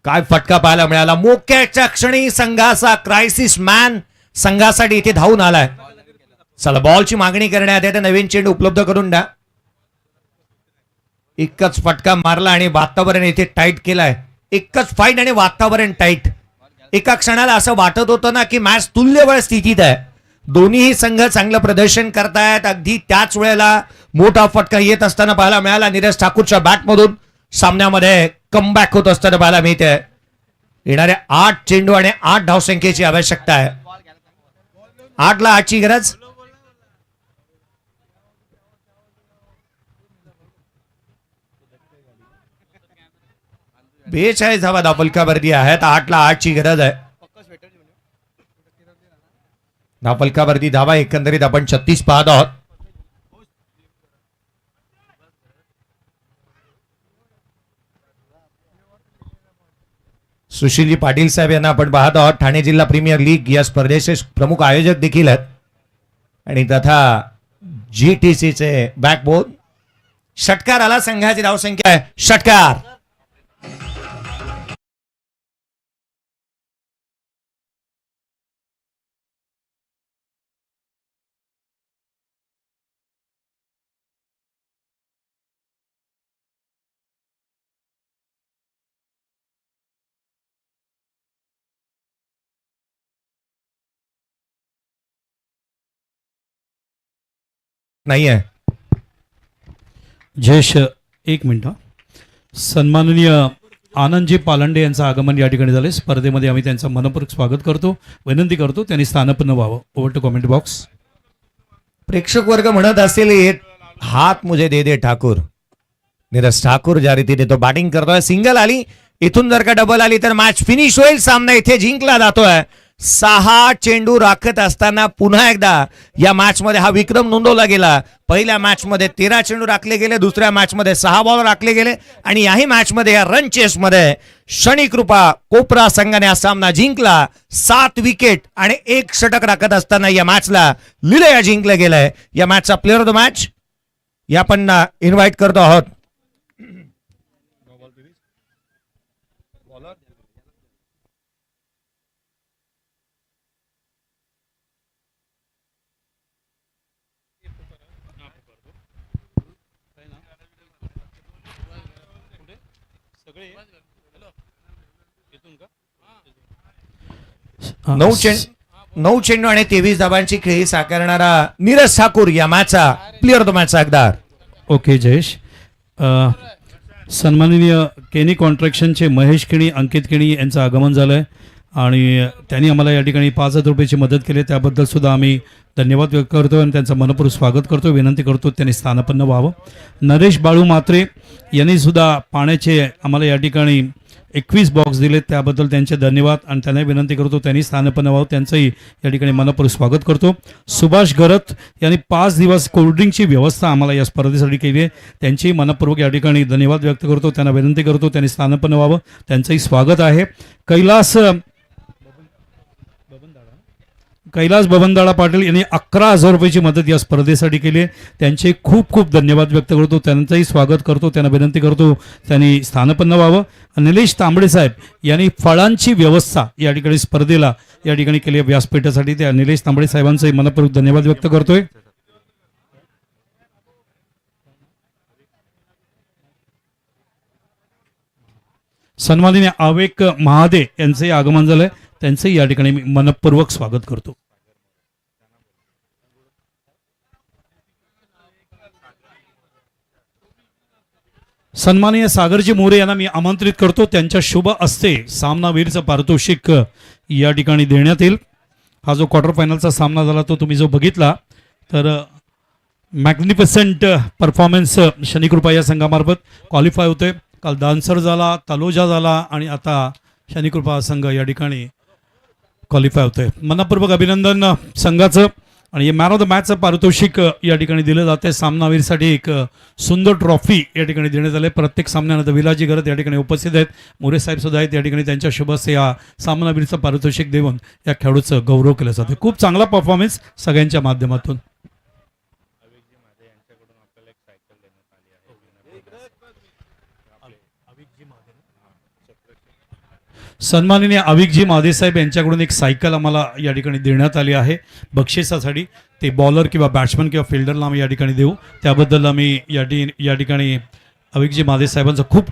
काय फटका पाहायला मिळाला. मोक्याच्या क्षणी संघाचा क्रायसिस मॅन संघासाठी इथे धावून आलाय. चला बॉलची मागणी करण्यात येते. नवीन चेंडू उपलब्ध करून द्या. एकच फटका मारला आणि वातावरण इथे टाईट केलाय. एकच फाईट आणि वातावरण टाईट. एका क्षणाला असं वाटत होतं ना की मॅच तुल्यबळ स्थितीत आहे. दोन्हीही संघ चांगलं प्रदर्शन करतायत. अगदी त्याच वेळेला मोठा फटका येत असताना पाहायला मिळाला. नीरज ठाकूरच्या बॅटमधून सामन्यामध्ये कमबॅक होत असताना पाहायला मिळते. येणाऱ्या 8 चेंडू आणि 8 धावसंख्येची आवश्यकता आहे. 8ला 8ची गरज. बेचाळीस धावा धावफलकावरती आहेत. 8ला 8ची गरज आहे. धावफलकावरती धावा एकंदरीत आपण 36 पाहत आहोत. सुशीलजी पाटील साहेब यांना आपण पाहत आहोत. ठाणे जिल्हा प्रीमियर लीग या स्पर्धेचे प्रमुख आयोजक देखील आहेत आणि तथा GTCचे बॅकबोन. षटकार आला. संघाची धावसंख्या आहे. षटकार. नाहीये. जयेश एक मिनिट. सन्माननीय आनंदजी पालंडे यांचं आगमन या ठिकाणी झाले. स्पर्धेमध्ये आम्ही त्यांचं मनपूर्वक स्वागत करतो. विनंती करतो त्यांनी स्थानापन्न व्हावं. Over to comment box. प्रेक्षक वर्ग म्हणत असेल हात मुझे दे दे ठाकूर. नीरज ठाकूर ज्या रीतीने तो बॅटिंग करतोय. सिंगल आली. इथून जर का डबल आली तर मॅच फिनिश होईल. सामना इथे जिंकला जातोय. 6 चेंडू राखत असताना पुन्हा एकदा या मॅच मध्ये हा विक्रम नोंदवला गेला. पहिल्या मॅच मध्ये 13 चेंडू राखले गेले. दुसऱ्या मॅच मध्ये 6 बॉल राखले गेले आणि याही मॅच मध्ये या रन चेस मध्ये क्षणिकृपा कोपरा संघाने हा सामना जिंकला. 7 विकेट आणि 1 षटक राखत असताना या मॅचला लिलया जिंकलं गेलंय. या मॅचचा प्लेअर ऑफ द मॅच या आपण इन्व्हाइट करतो आहोत. नऊ चेंडू आणि 23 धावांची खेळी साकारणारा नीरज ठाकूर या मॅचचा प्लेअर ऑफ द मॅच हकदार. ओके जयेश. सन्माननीय केनी कॉन्ट्रॅक्शनचे महेश केणी, अंकित केणी यांचं आगमन झालं आहे आणि त्यांनी आम्हाला या ठिकाणी 5,000 रुपयाची मदत केली. त्याबद्दल सुद्धा आम्ही धन्यवाद व्यक्त करतो आणि त्यांचं मनपूर्वक स्वागत करतो. विनंती करतो त्यांनी स्थानापन्न व्हावं. नरेश बाळू म्हात्रे यांनी सुद्धा पाण्याचे आम्हाला या ठिकाणी 21 बॉक्स दिले. त्याबद्दल त्यांचे धन्यवाद आणि त्यांना विनंती करतो त्यांनी स्थानापन्न व्हावं. त्यांचंही या ठिकाणी मनपूर्वक स्वागत करतो. सुभाष गरत यांनी 5 दिवस कोल्ड्रिंकची व्यवस्था आम्हाला या स्पर्धेसाठी केली आहे. त्यांचेही मनपूर्वक या ठिकाणी धन्यवाद व्यक्त करतो. त्यांना विनंती करतो त्यांनी स्थानापन्न व्हावं. त्यांचंही स्वागत आहे. कैलास बबनदाळा पाटील यांनी 11,000 रुपयाची मदत या स्पर्धेसाठी केली आहे. त्यांचे खूप खूप धन्यवाद व्यक्त करतो. त्यांचंही स्वागत करतो. त्यांना विनंती करतो त्यांनी स्थानापन्न व्हावं. निलेश तांबडे साहेब यांनी फळांची व्यवस्था या ठिकाणी स्पर्धेला या ठिकाणी केली आहे व्यासपीठासाठी. त्या निलेश तांबडे साहेबांचंही मनपूर्वक धन्यवाद व्यक्त करतोय. सन्माननीय आवेक महादे यांचंही आगमन झालंय. त्यांचंही या ठिकाणी मी मनपूर्वक स्वागत करतो. सन्माननीय सागरजी मोरे यांना मी आमंत्रित करतो. त्यांच्या शुभ हस्ते सामनावीरचं पारितोषिक या ठिकाणी देण्यात येईल. हा जो क्वार्टर फायनलचा सामना झाला तो तुम्ही जो बघितला तर मॅग्निफिसंट परफॉर्मन्स शनिकृपा या संघामार्फत क्वालिफाय होते. काल दानसर झाला, तलोजा झाला आणि आता शनिकृपा संघ या ठिकाणी क्वालिफाय होतोय. मनपूर्वक अभिनंदन संघाचं. आणि हे मॅन ऑफ द मॅचचं पारितोषिक या ठिकाणी दिलं जाते. सामनावीरसाठी एक सुंदर ट्रॉफी या ठिकाणी देण्यात आले. प्रत्येक सामन्यानंतर विलाजी गरत या ठिकाणी उपस्थित आहेत. मोरे साहेब सुद्धा आहेत या ठिकाणी. त्यांच्या शुभ हस्ते या सामनावीरचं पारितोषिक देऊन या खेळाडूचं गौरव केलं जातं. खूप चांगला परफॉर्मन्स सगळ्यांच्या माध्यमातून. सन्माननीय अविकजी महादे साहेब यांच्याकडून एक सायकल आम्हाला या ठिकाणी देण्यात आली आहे बक्षिसासाठी. ते बॉलर किंवा बॅट्समन किंवा फिल्डरला आम्ही या ठिकाणी देऊ. त्याबद्दल आम्ही या ठिकाणी अविकजी महादे साहेबांचा खूप खूप